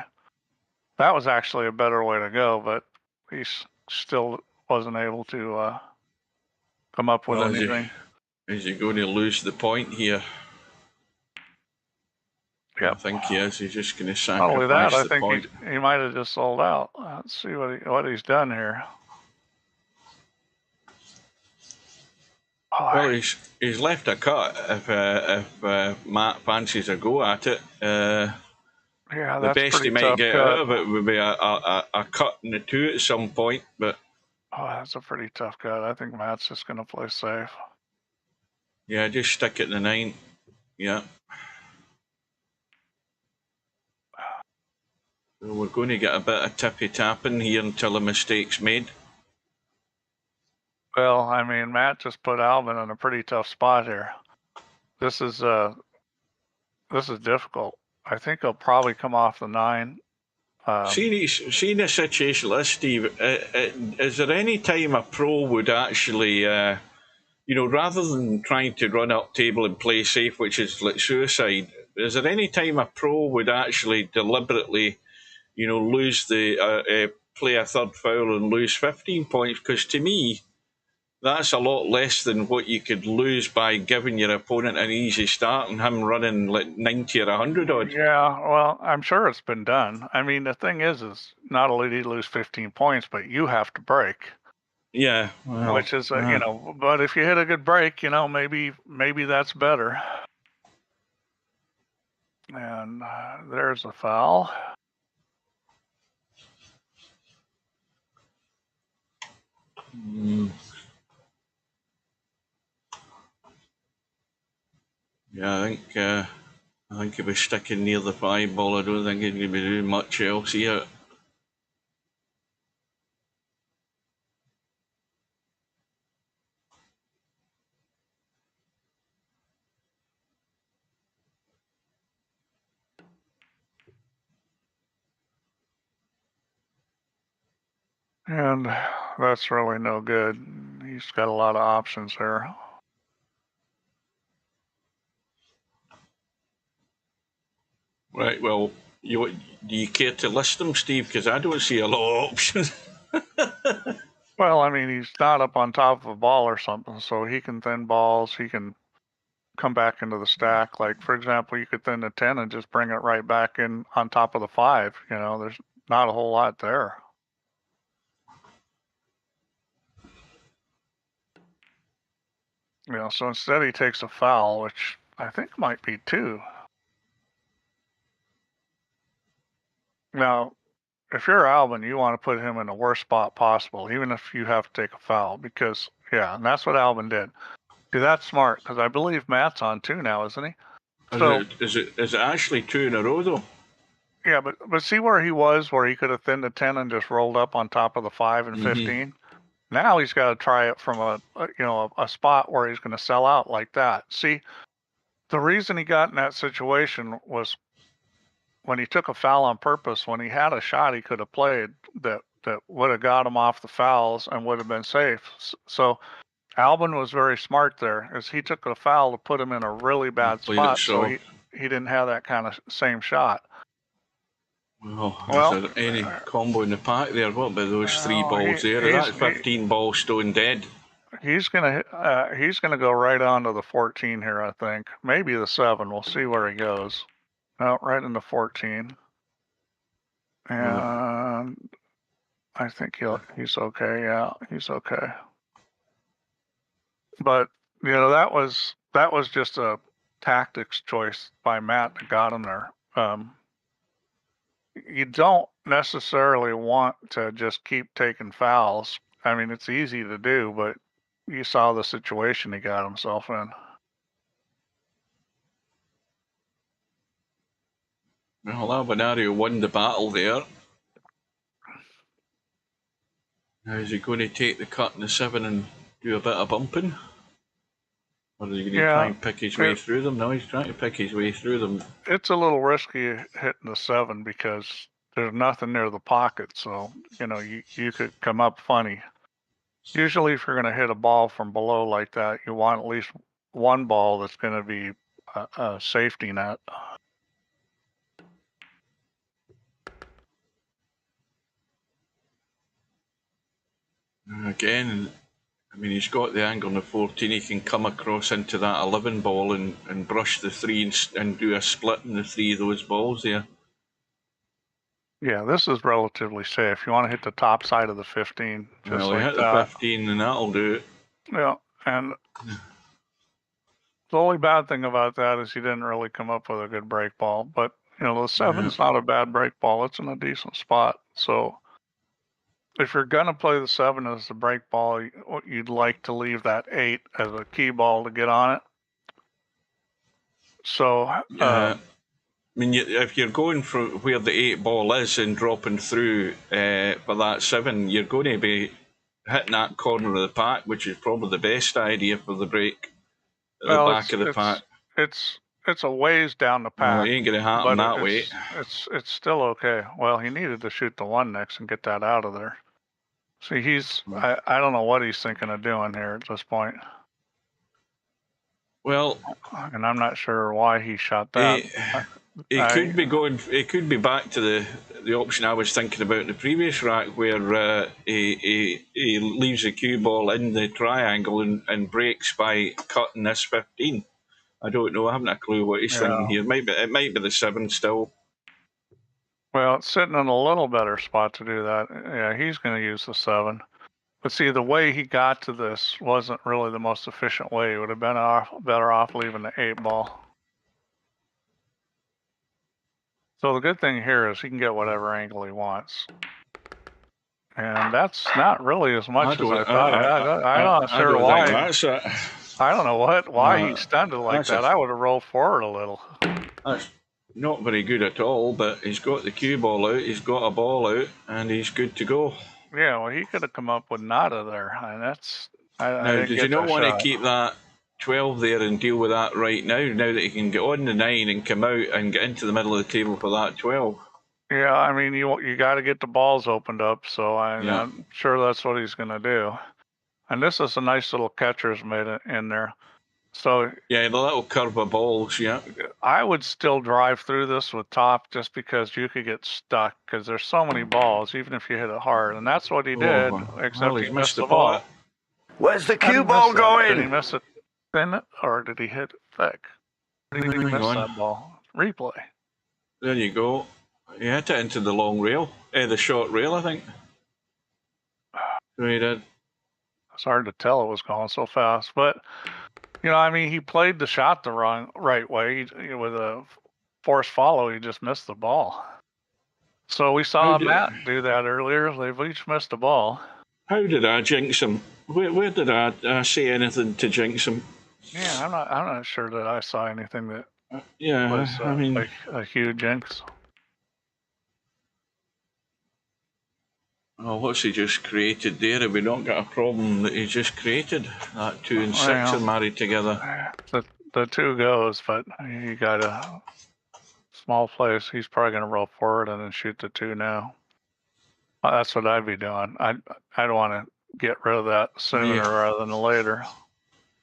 That was actually a better way to go, but he still wasn't able to come up with anything. Is he going to lose the point here? Yeah, I think he is. He's just going to sacrifice only that, the I think point. he might have just sold out. Let's see what he's done here. Well, he's left a cut if Matt fancies a go at it. Yeah, the best he might get out of it would be a cut in the 2 at some point, but that's a pretty tough cut. I think Matt's just going to play safe. Yeah, just stick it in the 9. Yeah. So we're going to get a bit of tippy tapping here until a mistake's made. Well, I mean, Matt just put Albin in a pretty tough spot here. This is difficult. I think he'll probably come off the 9. Seeing a situation like this, Steve, is there any time a pro would actually, rather than trying to run up table and play safe, which is like suicide, is there any time a pro would actually deliberately, lose play a third foul and lose 15 points? Because to me, that's a lot less than what you could lose by giving your opponent an easy start and him running like 90 or 100 odd. Yeah, well, I'm sure it's been done. I mean, the thing is not only do you lose 15 points, but you have to break. Yeah. Well, which is, but if you hit a good break, maybe that's better. And there's a foul. Yeah, I think he'll be sticking near the 5 ball. I don't think he's going to be doing much else here. And that's really no good. He's got a lot of options there. Right, well, do you care to list them, Steve? Because I don't see a lot of options. Well, I mean, he's not up on top of a ball or something, so he can thin balls. He can come back into the stack. Like, for example, you could thin the 10 and just bring it right back in on top of the 5. There's not a whole lot there. So instead he takes a foul, which I think might be 2. Now, if you're Albin, you want to put him in the worst spot possible, even if you have to take a foul, because, and that's what Albin did. See, that's smart, because I believe Matt's on 2 now, isn't he? Is it actually 2 in a row, though? Yeah, but see where he was, where he could have thinned the 10 and just rolled up on top of the 5 and 15? Now he's got to try it from a spot where he's going to sell out like that. See, the reason he got in that situation was when he took a foul on purpose. When he had a shot he could have played that would have got him off the fouls and would have been safe. So Albin was very smart there, as he took a foul to put him in a really bad spot, so he didn't have that kind of same shot. Well, is there any combo in the pack there? What about those 3 balls there? That's 15 balls stone dead. He's gonna go right on to the 14 here, I think. Maybe the 7. We'll see where he goes. No, right into 14. And I think he's okay. Yeah, he's okay. But that was just a tactics choice by Matt that got him there. You don't necessarily want to just keep taking fouls. I mean, it's easy to do, but you saw the situation he got himself in. Well, Albinario won the battle there. Now, is he going to take the cut in the 7 and do a bit of bumping? Or is he going to try and pick his way through them? No, he's trying to pick his way through them. It's a little risky hitting the 7 because there's nothing near the pocket, so, you know, you could come up funny. Usually if you're going to hit a ball from below like that, you want at least one ball that's going to be a safety net. Again, I mean, he's got the angle on the 14. He can come across into that 11 ball and brush the 3 and do a split in the 3 of those balls there. Yeah, this is relatively safe. You want to hit the top side of the 15. Just well, like hit that. The 15 and that'll do it. Yeah, and the only bad thing about that is he didn't really come up with a good break ball. But, you know, the 7's not a bad break ball. It's in a decent spot. So if you're going to play the 7 as the break ball, you'd like to leave that 8 as a key ball to get on it. So, I mean, if you're going for where the 8 ball is and dropping through for that 7, you're going to be hitting that corner of the pack, which is probably the best idea for the break at the back of the pack. It's a ways down the pack. Well, it ain't going to happen that way. It's still okay. Well, he needed to shoot the 1 next and get that out of there. See, I don't know what he's thinking of doing here at this point. Well, and I'm not sure why he shot that. It could be going. It could be back to the option I was thinking about in the previous rack, where he leaves the cue ball in the triangle and breaks by cutting this 15. I don't know. I haven't a clue what he's thinking here. It might be the 7 still. Well, it's sitting in a little better spot to do that. Yeah, he's going to use the 7. But see, the way he got to this wasn't really the most efficient way. He would have been better off leaving the 8 ball. So the good thing here is he can get whatever angle he wants. And that's not really as much as I thought. I'm not sure why. I don't know why he extended like that. I would have rolled forward a little. That's not very good at all, but he's got the cue ball out, he's got a ball out, and he's good to go. Yeah, well, he could have come up with nada there. And that's... Now, did you not want to keep that 12 there and deal with that right now that he can get on the 9 and come out and get into the middle of the table for that 12? Yeah, I mean, you got to get the balls opened up, so I'm sure that's what he's going to do. And this is a nice little catcher's made in there. So yeah, the little curve of balls, yeah. I would still drive through this with top just because you could get stuck because there's so many balls, even if you hit it hard. And that's what he did, except he missed the ball. Where's the cue ball going? Did he miss it thin or did he hit it thick? Did he miss that ball? Replay. There you go. He hit it into the long rail, the short rail, I think. So he did. It's hard to tell it was going so fast, but you know, I mean, he played the shot the right way. With a forced follow, he just missed the ball. So we saw Matt do that earlier. They've each missed a ball. How did I jinx him? Where did I say anything to jinx him? Yeah, I'm not sure that I saw anything that was I mean, like a huge jinx. Oh, what's he just created there? Have we not got a problem that he just created? That 2 and 6 are married together. The 2 goes, but he got a small place. He's probably going to roll forward and then shoot the 2 now. That's what I'd be doing. I'd want to get rid of that sooner rather than later.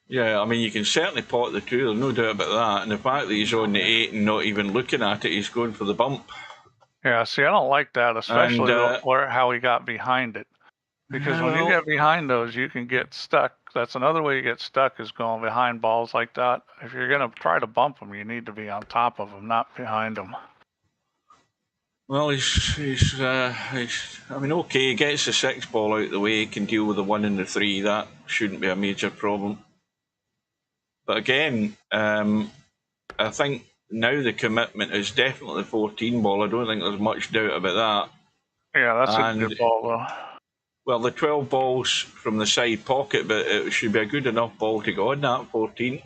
Yeah, I mean, you can certainly pot the 2. There's no doubt about that. And the fact that he's on the 8 and not even looking at it, he's going for the bump. Yeah, see, I don't like that, especially how he got behind it. Because when you get behind those, you can get stuck. That's another way you get stuck is going behind balls like that. If you're going to try to bump them, you need to be on top of them, not behind them. Well, he's I mean, okay, he gets the 6 ball out of the way, he can deal with the 1 and the 3. That shouldn't be a major problem. But again, I think now the commitment is definitely the 14 ball. I don't think there's much doubt about that. Yeah, that's a good ball, though. Well, the 12 ball's from the side pocket, but it should be a good enough ball to go on that 14.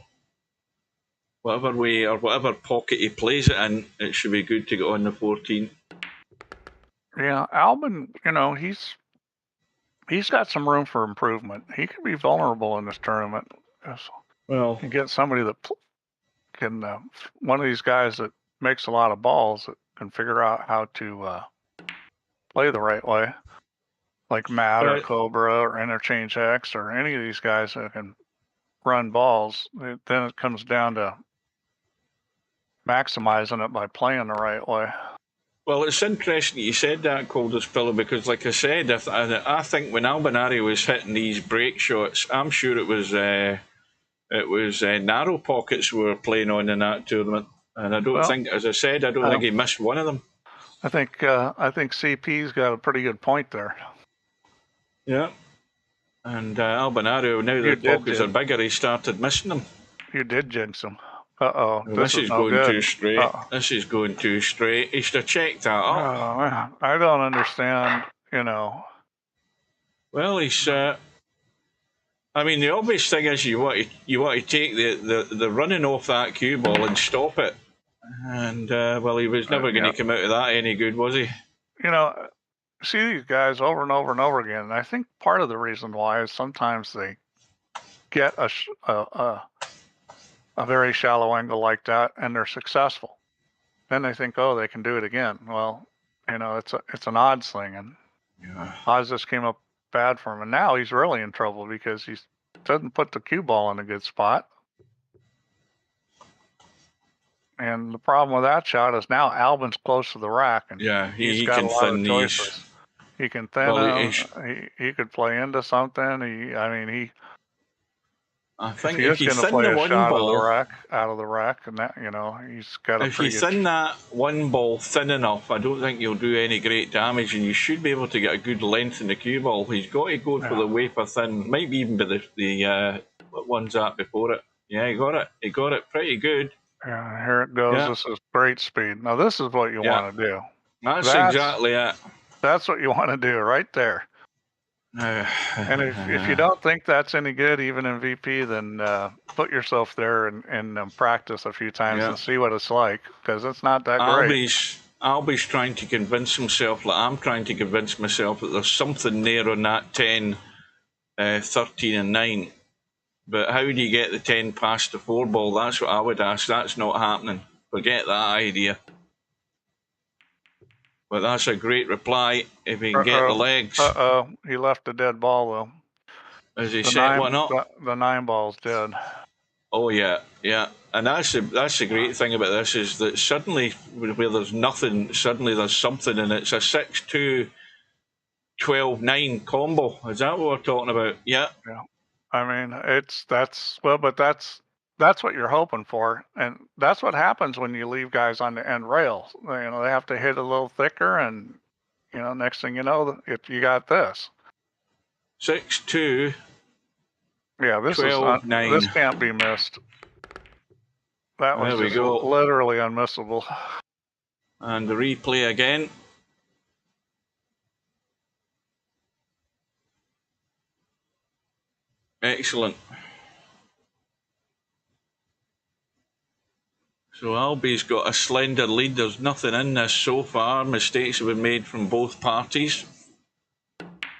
Whatever way or whatever pocket he plays it in, it should be good to go on the 14. Yeah, Albin, you know, he's he's got some room for improvement. He could be vulnerable in this tournament. Well, you get somebody that can, one of these guys that makes a lot of balls that can figure out how to play the right way, like Matt or Cobra or Interchange X or any of these guys that can run balls. Then it comes down to maximizing it by playing the right way. Well, it's interesting you said that, Coldest Pillow, because like I said, I think when Albinario was hitting these break shots, I'm sure it was narrow pockets we were playing on in that tournament. And I don't think, as I said, I don't think he missed one of them. I think CP's got a pretty good point there. Yeah. And Albinario, now the pockets are bigger, he started missing them. You did jinx him. Uh-oh. This is going too straight. This is going too straight. He should have checked that up. I don't understand, you know. Well, he's... I mean, the obvious thing is you want to take the running off that cue ball and stop it. And, well, he was never going to come out of that any good, was he? You know, see these guys over and over and over again. And I think part of the reason why is sometimes they get a very shallow angle like that and they're successful. Then they think, oh, they can do it again. Well, you know, it's an odds thing, and odds just came up bad for him, and now he's really in trouble because he doesn't put the cue ball in a good spot. And the problem with that shot is now Albin's close to the rack, and he can thin these. He can thin them. He could play into something. I think if he's going to play a shot out of the rack, and that, you know, he's got a If you thin that one ball thin enough, I don't think you'll do any great damage, and you should be able to get a good length in the cue ball. He's got to go for the wafer thin. Might be even be the what one's that before it. Yeah, he got it. He got it pretty good. Yeah, here it goes. Yeah. This is great speed. Now this is what you want to do. That's exactly it. That's what you want to do right there. And if you don't think that's any good, even in VP, then put yourself there and practice a few times and see what it's like, because it's not that great. Albie's trying to convince himself, like I'm trying to convince myself, that there's something there on that 10, 13 and 9. But how do you get the 10 past the 4 ball? That's what I would ask. That's not happening. Forget that idea. But that's a great reply if he can get the legs. He left a dead ball, though. Has he set one up? The 9 ball's dead. Oh, yeah. And that's the great thing about this, is that suddenly, where there's nothing, suddenly there's something, and it's a 6-2, 12-9 combo. Is that what we're talking about? Yeah. I mean, that's what you're hoping for, and that's what happens when you leave guys on the end rail. You know, they have to hit a little thicker, and you know, next thing you know, you got this 6-2. Yeah, this 12-9. This can't be missed. That was literally unmissable. And the replay again. Excellent. So Albie's got a slender lead. There's nothing in this so far. Mistakes have been made from both parties.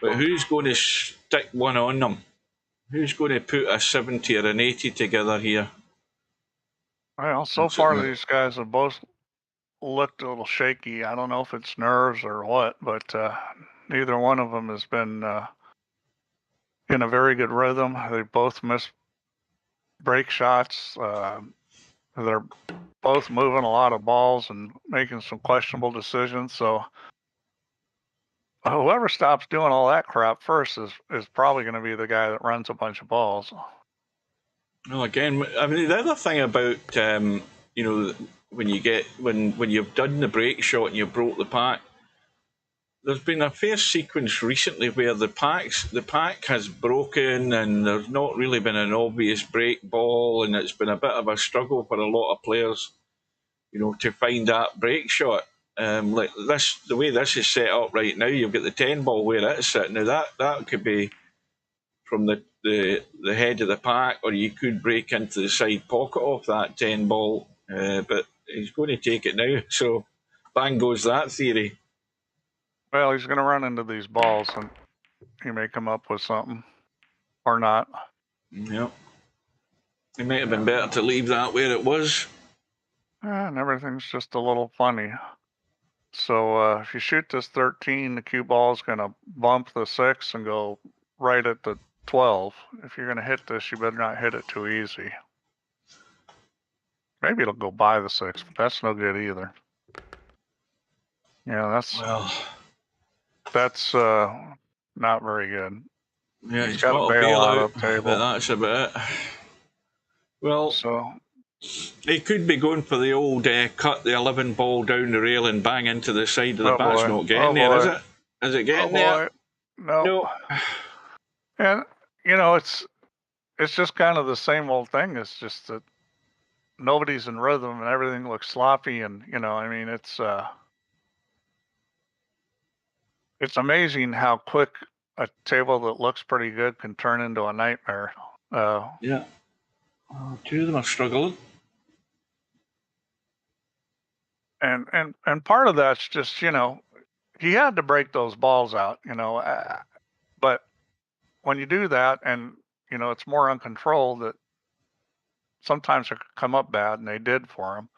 But who's going to stick one on them? Who's going to put a 70 or an 80 together here? Well, so far these guys have both looked a little shaky. I don't know if it's nerves or what, but neither one of them has been in a very good rhythm. They both missed break shots. They're both moving a lot of balls and making some questionable decisions. So whoever stops doing all that crap first is probably going to be the guy that runs a bunch of balls. Well, again, I mean, the other thing about you know, when you've done the break shot and you broke the pack, there's been a fair sequence recently where the pack has broken and there's not really been an obvious break ball, and it's been a bit of a struggle for a lot of players, you know, to find that break shot. Like this, the way this is set up right now, you've got the 10 ball where it's sitting. Now that could be from the head of the pack, or you could break into the side pocket of that 10 ball. But he's going to take it now, so bang goes that theory. Well, he's going to run into these balls, and he may come up with something or not. Yep. It might have been better to leave that where it was. And everything's just a little funny. So if you shoot this 13, the cue ball is going to bump the 6 and go right at the 12. If you're going to hit this, you better not hit it too easy. Maybe it'll go by the 6, but that's no good either. Yeah, that's not very good. Yeah, he's got a bail out of the table. But that's about it. Well, so he could be going for the old cut the 11 ball down the rail and bang into the side of the bat. It's not getting there, is it? Is it getting there? No. And you know, it's just kind of the same old thing. It's just that nobody's in rhythm and everything looks sloppy, and you know, I mean, it's amazing how quick a table that looks pretty good can turn into a nightmare. Yeah. Two of them are struggling. And part of that's just, you know, he had to break those balls out, you know, but when you do that and, you know, it's more uncontrolled, that sometimes it could come up bad, and they did for him.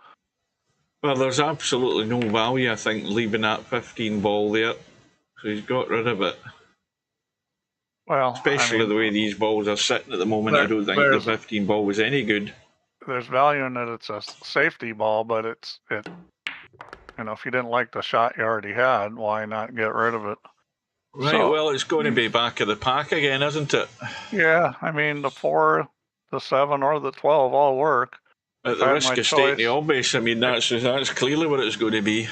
Well, there's absolutely no value, I think, leaving that 15 ball there. So he's got rid of it. Well, especially the way these balls are sitting at the moment, I don't think the 15 ball was any good. There's value in that it's a safety ball, but you know, if you didn't like the shot you already had, why not get rid of it? Right, so, well, it's going to be back of the pack again, isn't it? Yeah, I mean, the 4, the 7, or the 12 all work. At the risk of stating the obvious, I mean, that's clearly what it's going to be.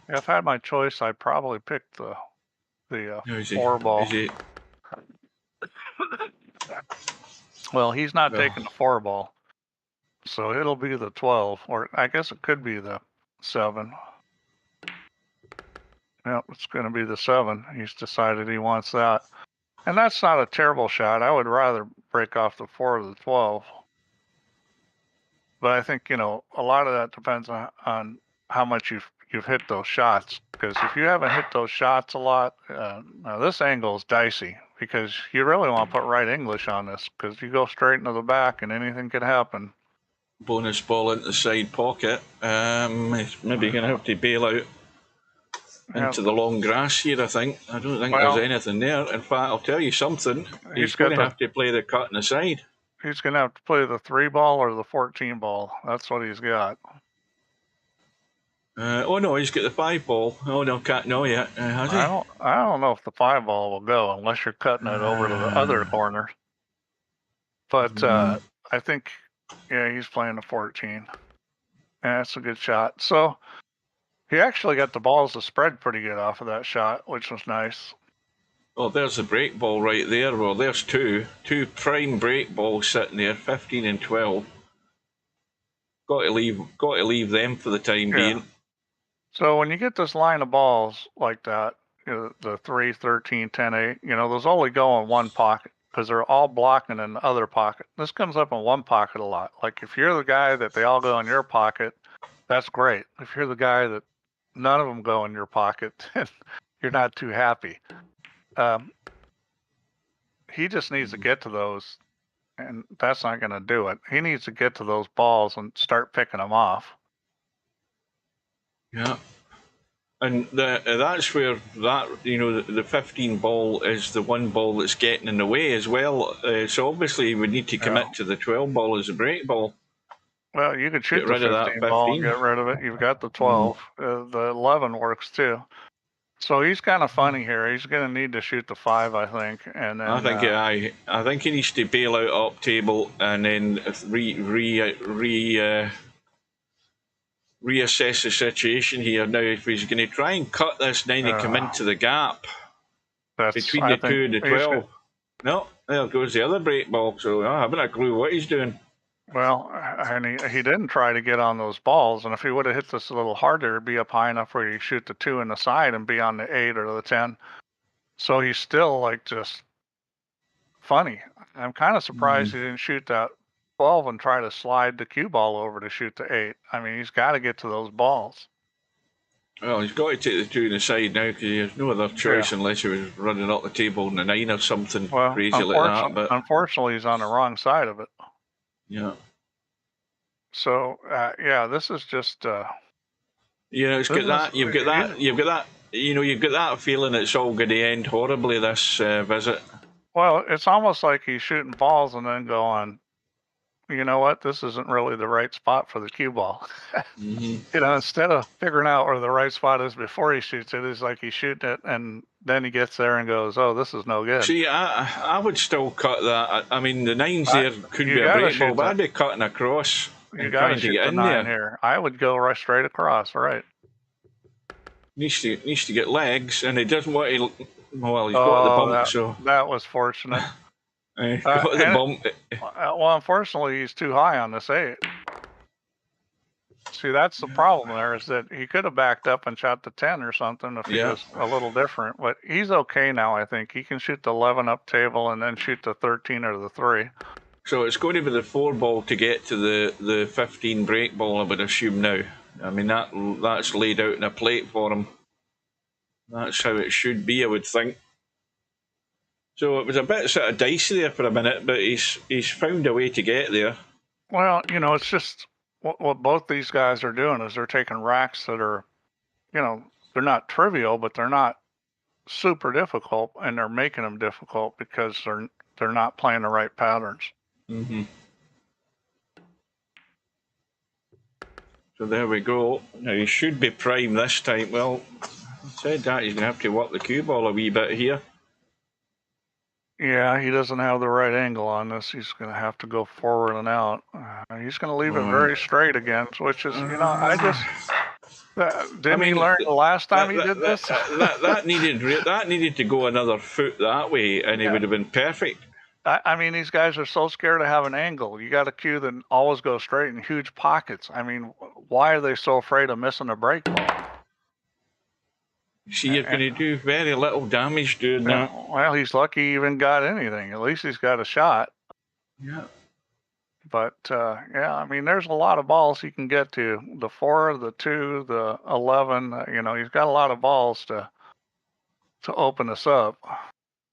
If I had my choice, I'd probably pick the 4 ball. Well, he's not taking the 4 ball, so it'll be the 12, or I guess it could be the 7. Yep, it's going to be the 7. He's decided he wants that, and that's not a terrible shot. I would rather break off the 4 or the 12, but I think, you know, a lot of that depends on how much you've hit those shots, because if you haven't hit those shots a lot, now this angle is dicey, because you really want to put right English on this, because you go straight into the back and anything can happen. Bonus ball into the side pocket. Maybe going to have to bail out into the long grass here, I think. I don't think there's anything there. In fact, I'll tell you something. He's going to have to play the cut in the side. He's going to have to play the 3 ball or the 14 ball. That's what he's got. Oh no, he's got the 5 ball. Oh no, can't know yet. Has he? I don't know if the 5 ball will go unless you're cutting it over to the other corner. But I think, yeah, he's playing the 14. And that's a good shot. So he actually got the balls to spread pretty good off of that shot, which was nice. Oh, there's the break ball right there. Well, there's two prime break balls sitting there, 15 and 12. Got to leave them for the time being. So when you get this line of balls like that, you know, the 3, 13, 10, 8, you know, those only go in one pocket because they're all blocking in the other pocket. This comes up in one pocket a lot. Like if you're the guy that they all go in your pocket, that's great. If you're the guy that none of them go in your pocket, then you're not too happy. He just needs to get to those, and that's not going to do it. He needs to get to those balls and start picking them off. Yeah, and that's where that, you know, the 15 ball is the one ball that's getting in the way as well. So obviously we need to commit to the 12 ball as a break ball. Well, you could shoot the 15 ball and get rid of it. You've got the 12. The 11 works too. So he's kind of funny here. He's going to need to shoot the 5, I think. And then, I think he needs to bail out up table and then reassess the situation here. Now, if he's going to try and cut this, then he come into the gap between the 2 and the 12. No, there goes the other break ball. So I haven't a clue what he's doing. Well, and he didn't try to get on those balls, and if he would have hit this a little harder, it'd be up high enough where you shoot the 2 in the side and be on the 8 or the 10. So he's still like just funny. I'm kind of surprised he didn't shoot that 12 and try to slide the cue ball over to shoot the 8. I mean, he's got to get to those balls. Well, he's got to take the 2 on the side now because he has no other choice unless he was running up the table in the 9 or something crazy like that. But unfortunately, he's on the wrong side of it. Yeah. So yeah, this is just. It's got that. You've got that. You've got that. You've got that feeling it's all going to end horribly this visit. Well, it's almost like he's shooting balls and then going, you know what? This isn't really the right spot for the cue ball. Instead of figuring out where the right spot is before he shoots it, it's like he's shooting it and then he gets there and goes, oh, this is no good. See, I would still cut that. I mean, the 9's there could be a break ball, but I'd be cutting across and trying to get in there. Here. I would go right straight across, right? Needs to get legs, and he doesn't want to. Well, he's got the bump, so that was fortunate. He's got the bump. Well, unfortunately, he's too high on this 8. See, that's the problem there, is that he could have backed up and shot the 10 or something if he was a little different. But he's okay now, I think. He can shoot the 11 up table and then shoot the 13 or the 3. So it's going to be the 4 ball to get to the 15 break ball, I would assume now. I mean, that's laid out in a plate for him. That's how it should be, I would think. So it was a bit sort of dicey there for a minute, but he's found a way to get there. Well, it's just what both these guys are doing is they're taking racks that are, they're not trivial, but they're not super difficult, and they're making them difficult because they're not playing the right patterns. So there we go. Now he should be prime this time. Well, I said that he's going to have to work the cue ball a wee bit here. Yeah, he doesn't have the right angle on this. He's going to have to go forward and out. He's going to leave it very straight again, which is, I just... Didn't he learn the last time he did this? That needed to go another foot that way, and he would have been perfect. I mean, these guys are so scared to have an angle. You got a cue that always goes straight in huge pockets. I mean, why are they so afraid of missing a break ball? See, you're going to do very little damage doing that. Well, he's lucky he even got anything. At least he's got a shot. Yeah. But, I mean, there's a lot of balls he can get to. The 4, the 2, the 11, he's got a lot of balls to open us up.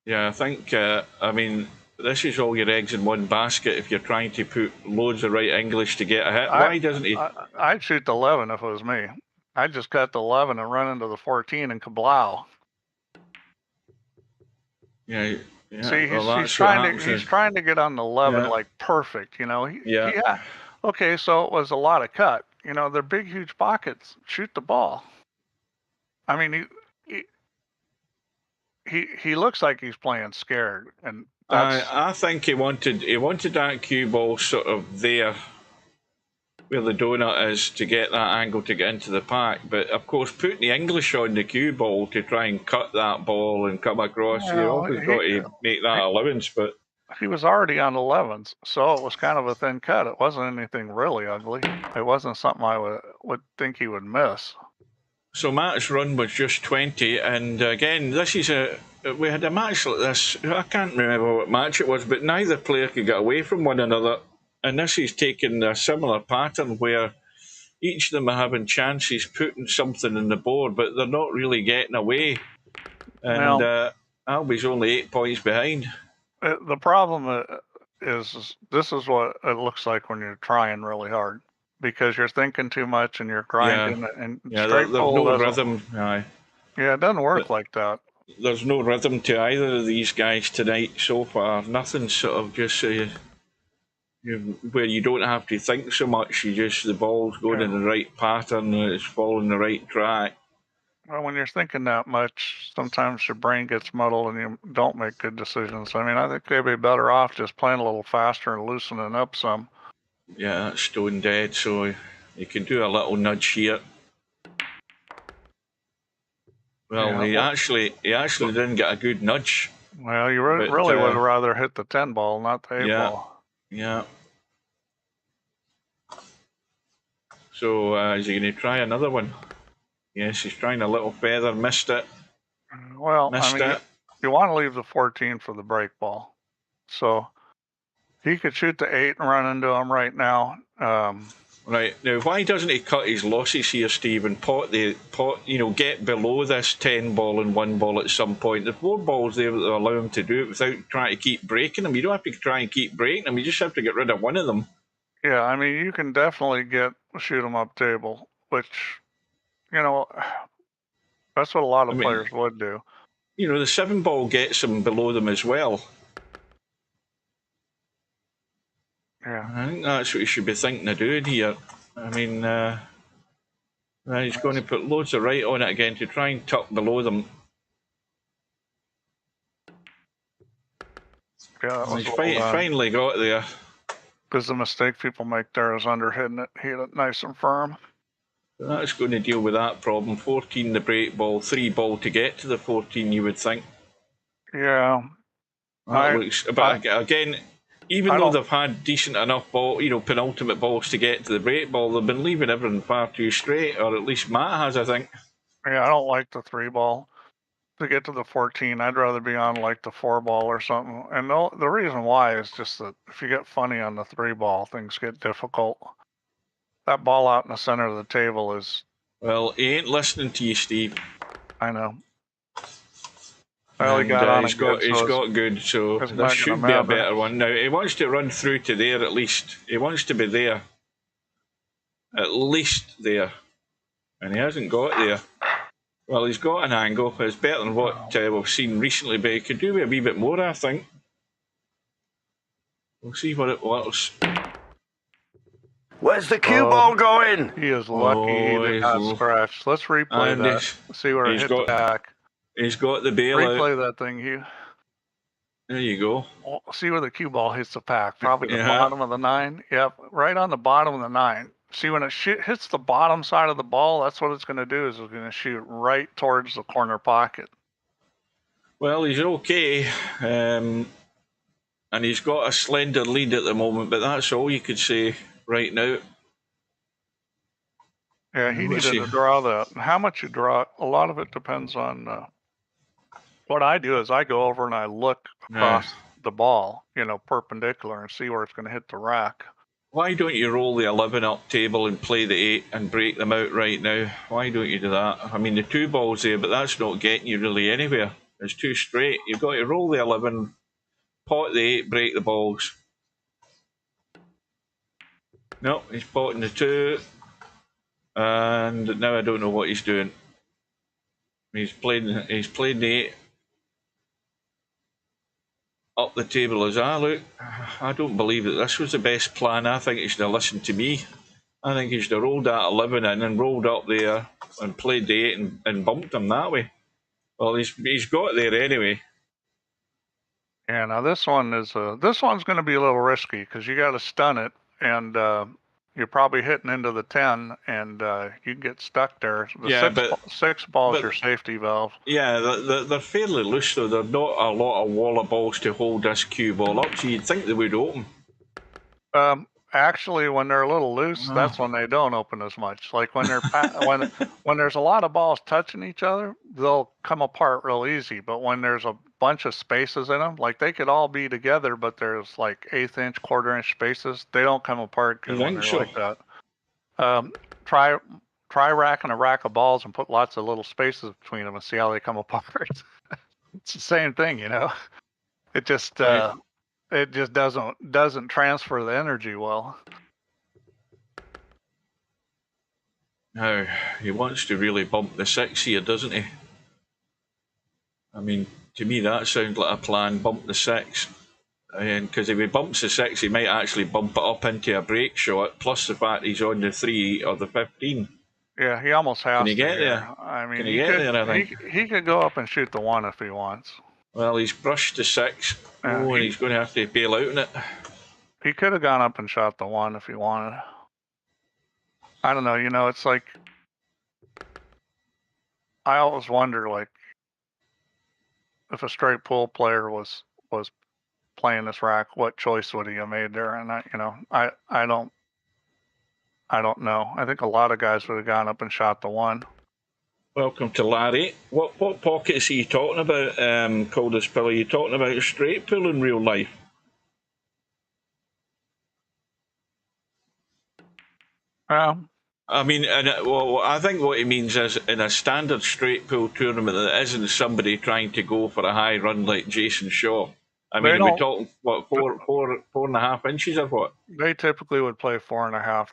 Yeah, I think, I mean, this is all your eggs in one basket if you're trying to put loads of right English to get a hit. Why doesn't he? I'd shoot the 11 if it was me. I'd just cut the 11 and run into the 14 and kablow. Yeah. See, he's trying to get on the 11 like perfect, Okay, so it was a lot of cut. They're big, huge pockets. Shoot the ball. I mean, he looks like he's playing scared, and I think he wanted that cue ball sort of there where the donut is to get that angle to get into the pack. But of course, putting the English on the cue ball to try and cut that ball and come across, you always got to make that allowance. But he was already on 11s, so it was kind of a thin cut. It wasn't anything really ugly. It wasn't something I would think he would miss. So Matt's run was just 20, and again, we had a match like this. I can't remember what match it was, but neither player could get away from one another. And this is taking a similar pattern where each of them are having chances putting something in the board, but they're not really getting away. And Albie's only 8 points behind. The problem is this is what it looks like when you're trying really hard, because you're thinking too much and you're grinding. And there's no rhythm. Yeah, it doesn't work like that. There's no rhythm to either of these guys tonight so far. Nothing sort of just... where you don't have to think so much, the ball's going in the right pattern, it's following the right track. Well, when you're thinking that much, sometimes your brain gets muddled and you don't make good decisions. I mean, I think they'd be better off just playing a little faster and loosening up some. Yeah, that's stone dead, so you can do a little nudge here. Well, he actually didn't get a good nudge. Well, you really would rather hit the 10 ball, not the 8 ball. Yeah. So is he going to try another one? Yes, he's trying a little feather. Missed it. Well, you want to leave the 14 for the break ball. So he could shoot the 8 and run into him right now. Well, Right, now why doesn't he cut his losses here, Steve, and get below this 10 ball and 1 ball at some point? There's 4 balls there that allow him to do it without trying to keep breaking them. You don't have to try and keep breaking them, you just have to get rid of one of them. Yeah, I mean, you can definitely get a shoot 'em up table, which, you know, that's what a lot of players would do. You know, the 7 ball gets him below them as well. Yeah. I think that's what you should be thinking of doing here. I mean, he's going to put loads of right on it again to try and tuck below them. Yeah, he's finally got there. Because the mistake people make there is under hitting it, hit it nice and firm. That's going to deal with that problem. 14 the break ball, 3 ball to get to the 14, you would think. Yeah. But again, even though they've had decent enough ball, penultimate balls to get to the break ball, they've been leaving everything far too straight, or at least Matt has, I think. Yeah, I don't like the 3 ball. To get to the 14, I'd rather be on like the 4 ball or something. And the reason why is just that if you get funny on the 3 ball, things get difficult. That ball out in the center of the table is... Well, he ain't listening to you, Steve. I know. Well, he got on he's got good, so this should be a better one. Now, he wants to run through to there at least. He wants to be there. At least there. And he hasn't got there. Well, he's got an angle. It's better than what we've seen recently, but he could do with a wee bit more, I think. We'll see what it works. Where's the cue ball going? He is lucky he did not scratch. Let's replay that. See where it hit the back. He's got the bailout. Replay that thing, Hugh. There you go. See where the cue ball hits the pack. Probably the bottom of the 9. Yep, right on the bottom of the 9. See, when it hits the bottom side of the ball, that's what it's going to do, is it's going to shoot right towards the corner pocket. Well, he's okay. And he's got a slender lead at the moment, but that's all you could say right now. Yeah, he needed to draw that. How much you draw, a lot of it depends on... what I do is I go over and I look across the ball, perpendicular, and see where it's going to hit the rack. Why don't you roll the 11 up table and play the 8 and break them out right now? Why don't you do that? I mean, the 2 balls there, but that's not getting you really anywhere. It's too straight. You've got to roll the 11, pot the 8, break the balls. No, he's potting the 2. And now I don't know what he's doing. He's playing the 8. Up the table as look, I don't believe that this was the best plan. I think he should have listened to me. I think he should have rolled that 11 in and rolled up there and played the 8 and bumped him that way. Well, he's got there anyway. Yeah, now this one's going to be a little risky because you got to stun it, and you're probably hitting into the 10, and you can get stuck there. The 6 ball's your safety valve. Yeah, they're fairly loose, though. There's not a lot of wall of balls to hold this cue ball up, so you'd think they would open. Actually, when they're a little loose, that's when they don't open as much. Like when they're when there's a lot of balls touching each other, they'll come apart real easy. But when there's a bunch of spaces in them, like they could all be together, but there's like 1/8 inch, 1/4 inch spaces, they don't come apart when they're like that. Try racking a rack of balls and put lots of little spaces between them and see how they come apart. It's the same thing, It just it just doesn't transfer the energy well. Now, he wants to really bump the 6 here, doesn't he? I mean, to me that sounds like a plan, bump the 6. Because if he bumps the 6, he might actually bump it up into a break shot, plus the fact he's on the 3 or the 15. Yeah, he almost has to. Can he get there? I mean, he could go up and shoot the 1 if he wants. Well, he's brushed the 6. And he's going to have to bail out on it. He could have gone up and shot the 1 if he wanted. I don't know, it's like... I always wonder, like, if a straight pool player was playing this rack, what choice would he have made there? And I don't know. I think a lot of guys would have gone up and shot the 1. Welcome to Larry. What pockets are you talking about, Coldest Pill? Are you talking about a straight pool in real life? I mean, well, I think what he means is in a standard straight pool tournament that isn't somebody trying to go for a high run like Jason Shaw. I mean, are we talking, what, 4.5 inches or what? They typically would play 4.5.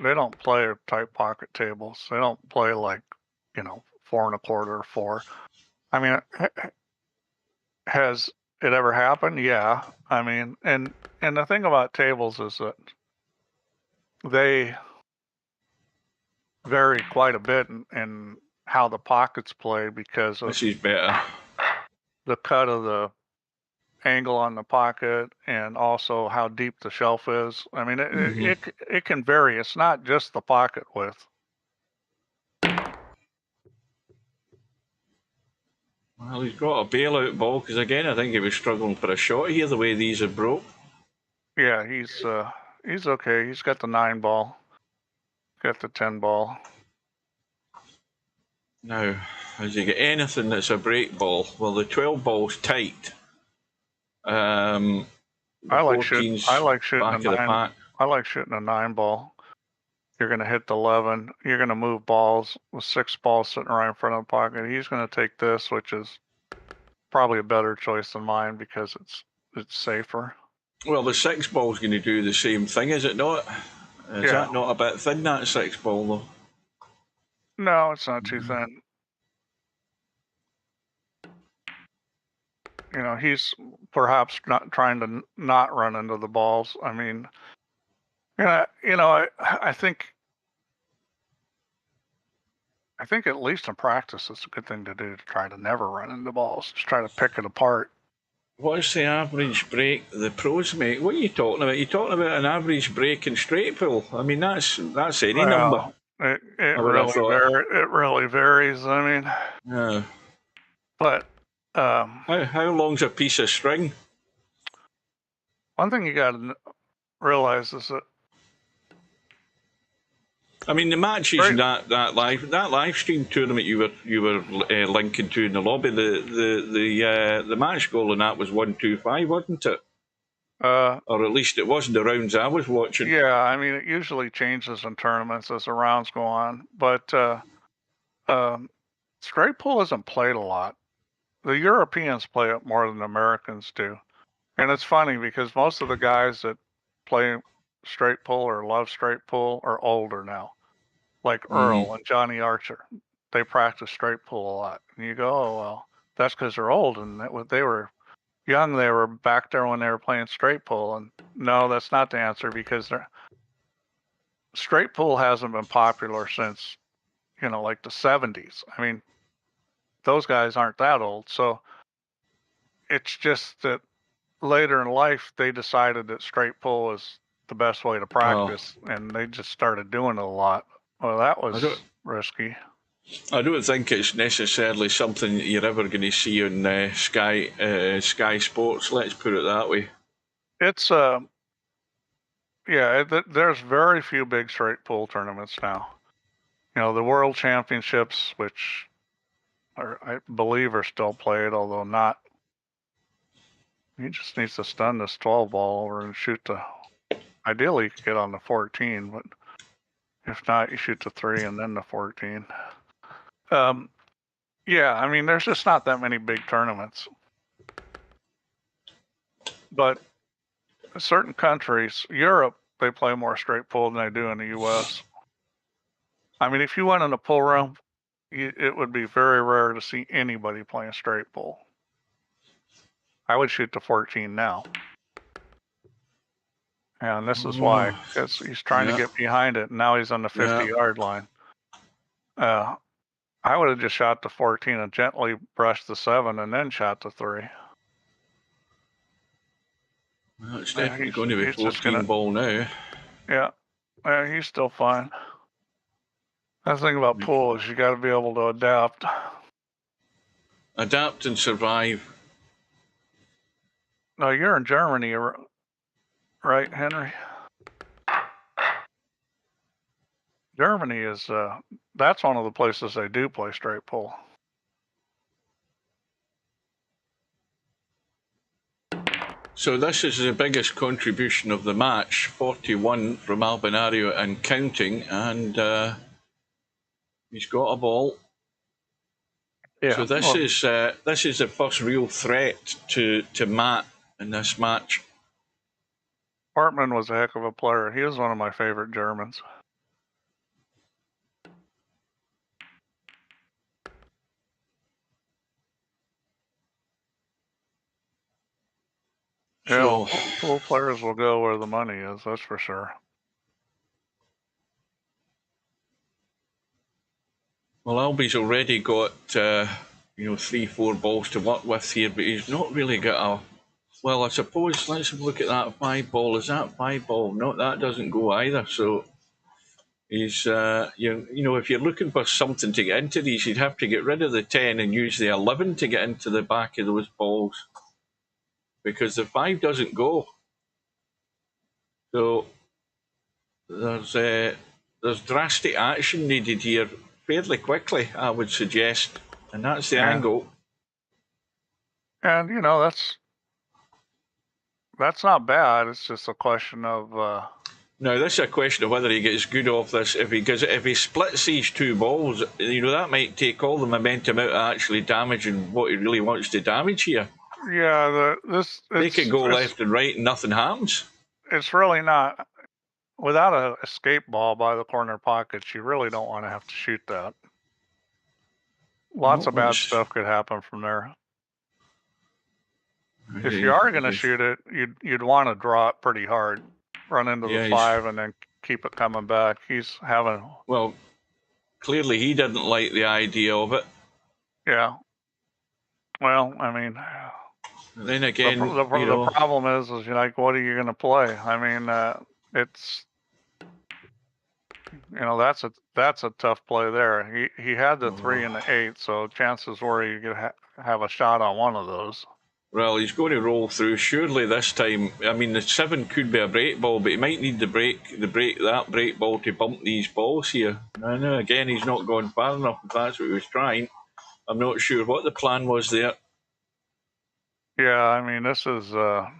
They don't play tight pocket tables. They don't play like, 4.25 or 4. I mean, has it ever happened? Yeah. I mean, and the thing about tables is that they vary quite a bit in how the pockets play because of This is better. the cut of the angle on the pocket and also how deep the shelf is. I mean, it can vary. It's not just the pocket width. Well, he's got a bailout ball because again, I think he was struggling for a shot here. The way these are broke. Yeah, he's okay. He's got the 9 ball, got the 10 ball. Now, has he got anything that's a break ball? Well, the 12 ball's tight. I like shooting back a 9. Pack. I like shooting a 9 ball. You're going to hit the 11. You're going to move balls with 6 balls sitting right in front of the pocket. He's going to take this, which is probably a better choice than mine because it's safer. Well, the 6 ball's going to do the same thing, is it not? Is that not a bit thin, that 6 ball, though? No, it's not too thin. He's perhaps not trying to not run into the balls. I mean, I think at least in practice, it's a good thing to do to try to never run into balls. Just try to pick it apart. What's the average break the pros make? What are you talking about? You're talking about an average break in straight pool. I mean, that's any number. It really varies. I mean, yeah. But how long's a piece of string? One thing you got to realize is that, I mean, the matches that live stream tournament you were linking to in the lobby, the match goal in that was 1-2-5, wasn't it? Or at least it wasn't the rounds I was watching. Yeah, I mean, it usually changes in tournaments as the rounds go on, but straight pool isn't played a lot. The Europeans play it more than the Americans do. And it's funny because most of the guys that play straight pull or love straight pull are older now, like Earl and Johnny Archer. They practice straight pull a lot. And you go, oh, well, that's because they're old. And they were young. They were back there when they were playing straight pull. And no, that's not the answer because straight pull hasn't been popular since, like the 70s. I mean, those guys aren't that old. So it's just that later in life, they decided that straight pull is the best way to practice, and they just started doing it a lot. Well, that was risky. I don't think it's necessarily something that you're ever going to see on Sky Sports. Let's put it that way. It's there's very few big straight pull tournaments now. The World Championships, which I believe are still played, although not. He just needs to stun this 12 ball over and shoot ideally you could get on the 14, but if not, you shoot the 3 and then the 14. Yeah, I mean, there's just not that many big tournaments. But certain countries, Europe, they play more straight pull than they do in the U.S. I mean, if you went in a pull room, it would be very rare to see anybody playing straight pull. I would shoot the 14 now. And this is why, because he's trying to get behind it, and now he's on the 50-yard line. I would have just shot the 14 and gently brushed the 7 and then shot the 3. Well, it's definitely going to be 14 ball now. Yeah, he's still fine. The thing about pool is you got to be able to adapt. Adapt and survive. No, you're in Germany, right, Henry? Germany is, that's one of the places they do play straight pull. So this is the biggest contribution of the match, 41 from Albinario and counting, and he's got a ball. Yeah. So this is the first real threat to Matt in this match. Hartmann was a heck of a player. He was one of my favorite Germans. So, yeah, full players will go where the money is, that's for sure. Well, Albie's already got 3-4 balls to work with here, but he's not really got a. Well, I suppose let's have a look at that 5 ball. Is that 5 ball? No, that doesn't go either. So he's if you're looking for something to get into these, you'd have to get rid of the 10 and use the 11 to get into the back of those balls, because the 5 doesn't go. So there's drastic action needed here fairly quickly, I would suggest, and that's the angle. And that's not bad. It's just a question of. Now this is a question of whether he gets good off this. If he splits these 2 balls, that might take all the momentum out of actually damaging what he really wants to damage here. Yeah, they could go left and right and nothing happens. It's really not. Without an escape ball by the corner pockets, you really don't want to have to shoot that. Lots of bad stuff could happen from there. If you are going to shoot it, you'd want to draw it pretty hard, run into the 5, and then keep it coming back. He's having. Well, clearly he didn't like the idea of it. Yeah. Well, I mean. Then again, the problem is you're like, what are you going to play? I mean, it's. That's a tough play there. He had the 3 and the 8, so chances were you could have a shot on one of those. Well, he's going to roll through surely this time. I mean, the 7 could be a break ball, but he might need that break ball to bump these balls here. I know again he's not gone far enough. If that's what he was trying, I'm not sure what the plan was there. Yeah, I mean, this is.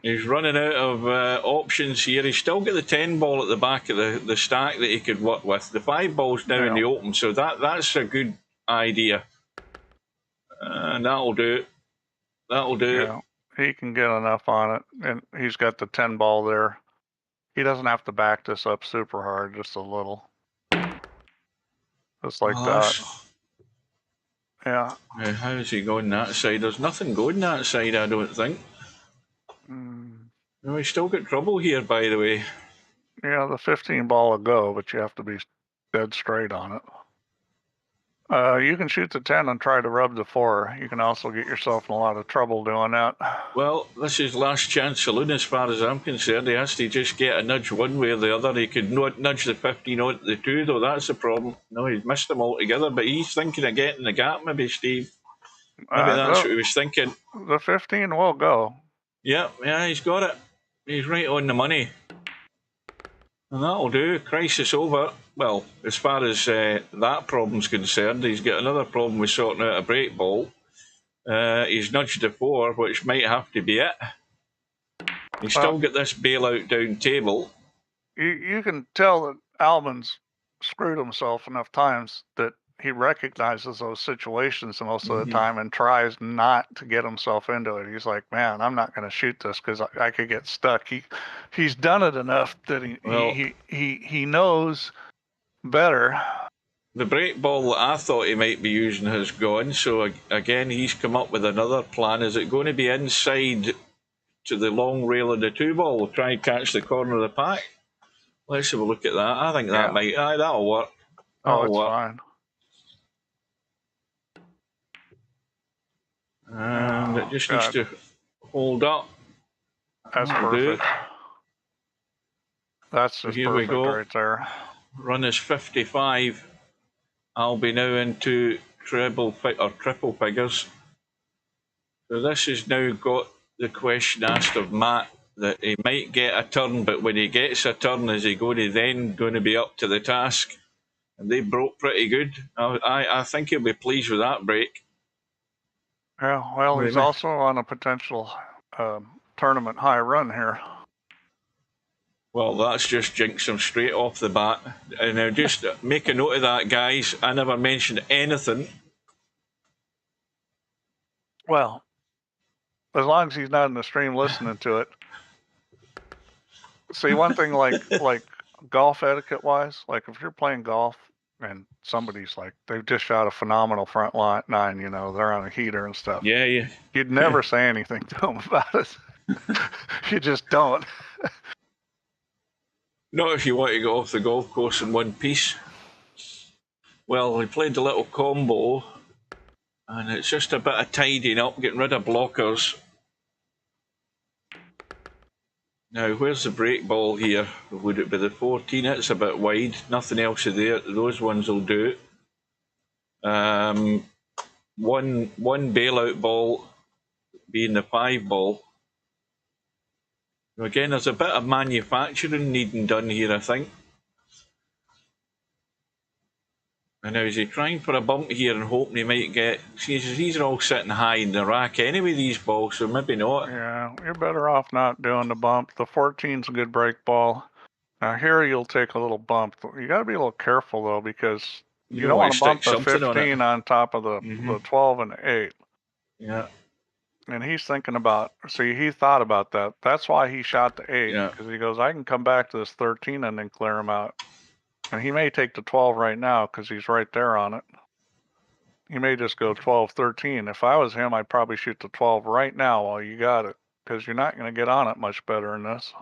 He's running out of options here. He's still got the 10 ball at the back of the stack that he could work with. The 5 ball's now in the open, so that's a good idea. And that'll do it. That'll do it. He can get enough on it, and he's got the 10 ball there. He doesn't have to back this up super hard, just a little. Just like that. Yeah. How is he going that side? There's nothing going that side, I don't think. No, he's still got trouble here, by the way. Yeah, the 15 ball will go, but you have to be dead straight on it. You can shoot the 10 and try to rub the 4. You can also get yourself in a lot of trouble doing that. Well, this is last chance saloon as far as I'm concerned. He has to just get a nudge one way or the other. He could not nudge the 15 onto the 2, though. That's the problem. No, he's missed them altogether, but he's thinking of getting the gap, maybe, Steve. Maybe that's what he was thinking. The 15 will go. Yeah, he's got it. He's right on the money. And that'll do. Crisis over. Well, as far as that problem's concerned, he's got another problem with sorting out a break ball. He's nudged the 4, which might have to be it. He's still got this bailout down table. You can tell that Albin's screwed himself enough times that he recognizes those situations most of the time and tries not to get himself into it. He's like, man, I'm not going to shoot this because I could get stuck. He's done it enough that he knows better. The break ball that I thought he might be using has gone, so again he's come up with another plan. Is it going to be inside to the long rail of the 2 ball? We'll try and catch the corner of the pack. Let's have a look at that. I think that might. That'll work. It's fine. And it just needs to hold up. That's perfect. That's just perfect right there. Run is 55. I'll be now into triple figures. So this has now got the question asked of Matt that he might get a turn, but when he gets a turn, is he going to be up to the task? And they broke pretty good. I think he'll be pleased with that break. Yeah, well, he's also on a potential tournament high run here. Well, that's just jinxed him straight off the bat. And now just make a note of that, guys. I never mentioned anything. Well, as long as he's not in the stream listening to it. See, one thing like golf etiquette wise, like if you're playing golf and somebody's like, they've just shot a phenomenal front nine, you know, they're on a heater and stuff. Yeah, yeah. You'd never say anything to them about it. You just don't. Not if you want to go off the golf course in one piece. Well, we played a little combo, and it's just a bit of tidying up, getting rid of blockers. Now, where's the break ball here? Would it be the 14? It's a bit wide. Nothing else is there. Those ones will do. One bailout ball being the 5 ball. Again, there's a bit of manufacturing needing done here, I think. And now is he trying for a bump here and hoping he might get... These are all sitting high in the rack anyway, these balls, so maybe not. Yeah, you're better off not doing the bump. The 14's a good break ball. Now here you'll take a little bump. You got to be a little careful though, because you don't want to bump the 15 on top of the 12 and the 8. Yeah. And he's thinking about, see, he thought about that. That's why he shot the 8, because he goes, I can come back to this 13 and then clear him out. And he may take the 12 right now because he's right there on it. He may just go 12, 13. If I was him, I'd probably shoot the 12 right now while you got it, because you're not going to get on it much better in this.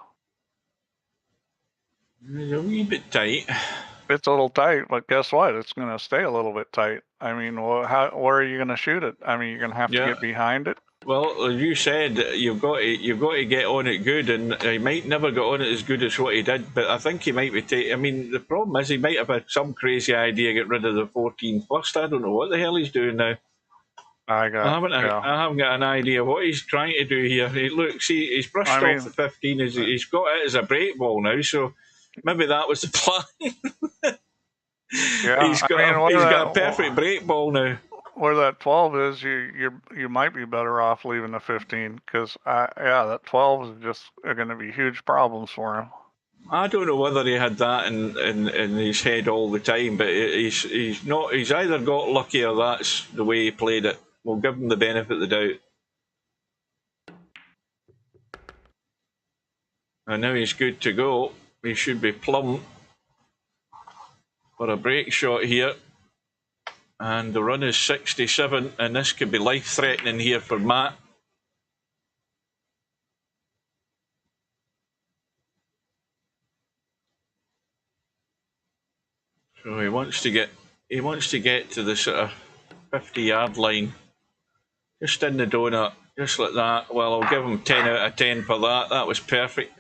It's a wee bit tight. It's a little tight, but guess what? It's going to stay a little bit tight. I mean, where are you going to shoot it? I mean, you're going to have to get behind it. Well, as you said, you've got to get on it good, and he might never get on it as good as what he did. But I think he might be taking. I mean, the problem is he might have had some crazy idea to get rid of the 14 first. I don't know what the hell he's doing now. I haven't got an idea what he's trying to do here. Look, see, he's brushed off the 15. He's got it as a break ball now, so maybe that was the plan. Yeah, he's got a perfect break ball now. Where that 12 is, you might be better off leaving the 15, because that 12 is just going to be huge problems for him. I don't know whether he had that in his head all the time, but he's not. He's either got lucky or that's the way he played it. We'll give him the benefit of the doubt. And now he's good to go. He should be plumb for a break shot here. And the run is 67, and this could be life-threatening here for Matt. So he wants to get to the sort of 50-yard line, just in the donut, just like that. Well, I'll give him 10 out of 10 for that. That was perfect.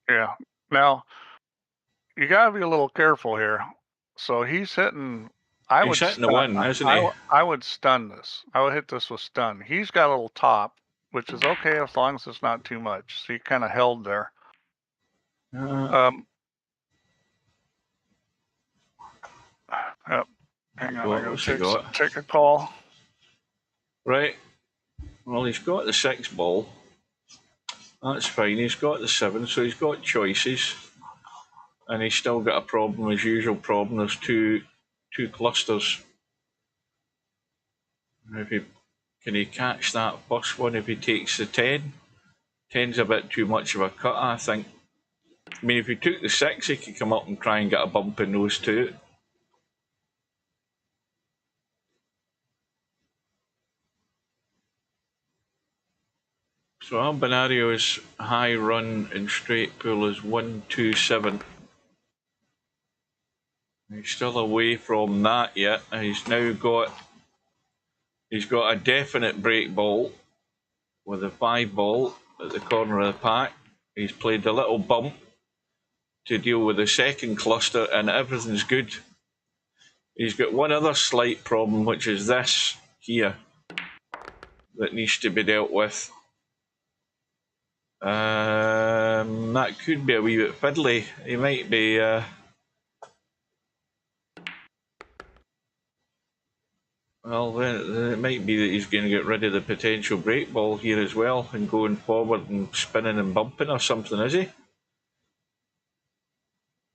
Yeah. Now, you got to be a little careful here. So he's hitting. He's hitting the one, isn't he? I would stun this. I would hit this with stun. He's got a little top, which is okay as long as it's not too much. So he kind of held there. Hang on, I gotta take a call. Right. Well, he's got the 6 ball. That's fine. He's got the 7, so he's got choices. And he's still got a problem, his usual problem. There's two clusters. Can he catch that first one if he takes the 10? 10's a bit too much of a cut, I think. I mean, if he took the 6, he could come up and try and get a bump in those two. So Albinario's high run in straight pool is 127. He's still away from that yet. He's now got a definite break ball with a 5 ball at the corner of the pack. He's played a little bump to deal with the second cluster, and everything's good. He's got one other slight problem, which is this here, that needs to be dealt with. That could be a wee bit fiddly. He might be... Well, then it might be that he's going to get rid of the potential break ball here as well and going forward and spinning and bumping or something, is he?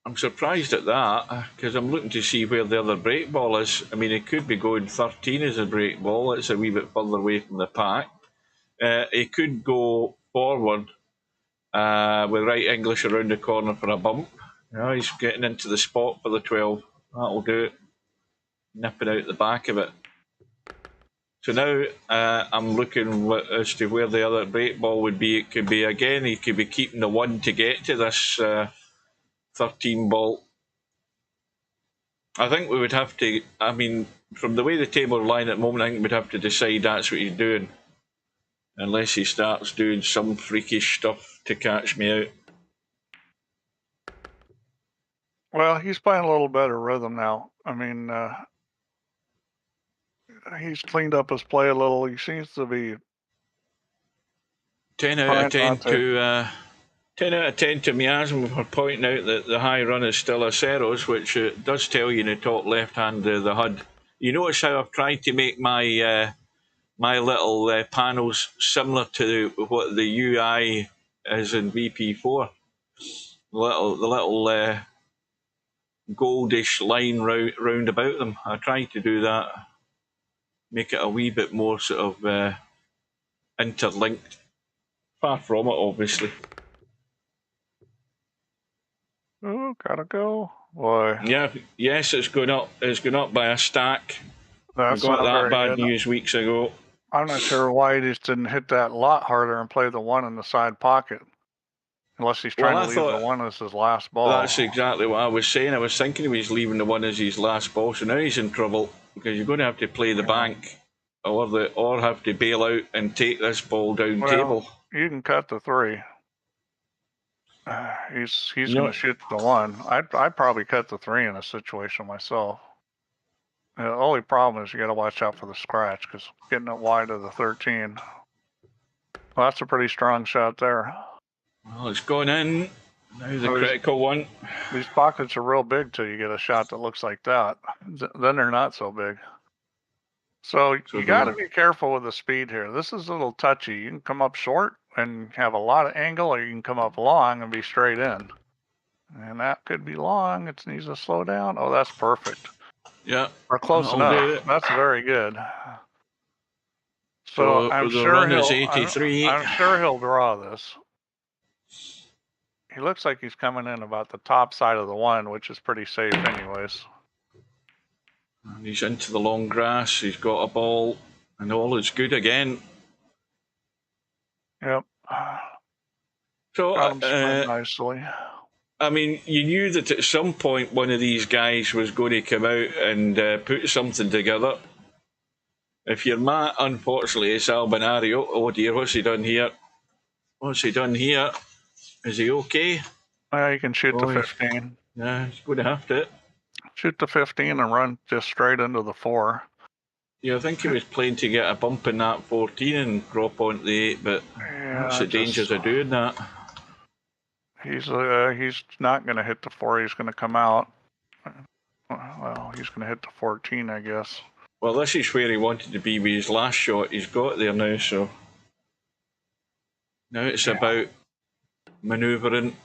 I'm surprised at that because I'm looking to see where the other break ball is. I mean, it could be going 13 as a break ball. It's a wee bit further away from the pack. It could go forward with right English around the corner for a bump. Yeah, he's getting into the spot for the 12. That'll do it. Nipping out the back of it. So now I'm looking as to where the other break ball would be. It could be, again, he could be keeping the 1 to get to this 13 ball. I think we would have to, I mean, from the way the table are lying at the moment, I think we'd have to decide that's what he's doing. Unless he starts doing some freakish stuff to catch me out. Well, he's playing a little better rhythm now. I mean, he's cleaned up his play a little. He seems to be 10 out of 10 to 10 out of 10 to Miasma for pointing out that the high run is still a Ceros, which does tell you in the top left hand of the HUD. You notice how I've tried to make my my little panels similar to what the UI is in VP4. The little goldish line round about them. I tried to do that, make it a wee bit more sort of interlinked. Far from it, obviously. Oh, gotta go, boy. Yeah, yes, it's going up. It's going up by a stack. That's I got not that bad good. news weeks ago. I'm not sure why he just didn't hit that a lot harder and play the 1 in the side pocket. Unless he's trying to leave the 1 as his last ball. That's exactly what I was saying. I was thinking he was leaving the 1 as his last ball, so now he's in trouble because you're going to have to play the bank or have to bail out and take this ball down table. You can cut the 3. He's going to shoot the 1. I'd probably cut the 3 in a situation myself. The only problem is you got to watch out for the scratch because getting it wide of the 13. Well, that's a pretty strong shot there. Well, it's gone in. Now the critical one. These pockets are real big till you get a shot that looks like that. Then they're not so big. So you got to be careful with the speed here. This is a little touchy. You can come up short and have a lot of angle, or you can come up long and be straight in. And that could be long. It needs to slow down. Oh, that's perfect. Yeah. Or close enough. That's very good. So I'm sure I'm sure he'll draw this. He looks like he's coming in about the top side of the 1, which is pretty safe anyways. And he's into the long grass. He's got a ball, and all is good again. Yep. So nicely. I mean, you knew that at some point one of these guys was going to come out and put something together. If you're Matt, unfortunately, it's Albinario. Oh dear, what's he done here? What's he done here? Is he okay? Yeah, you can shoot the 15. Yeah, he's going to have to. Shoot the 15 and run just straight into the 4. Yeah, I think he was playing to get a bump in that 14 and drop onto the 8, but that's the dangers of doing that. He's not going to hit the 4. He's going to come out. Well, he's going to hit the 14, I guess. Well, this is where he wanted to be with his last shot. He's got there now, so now it's about manoeuvring.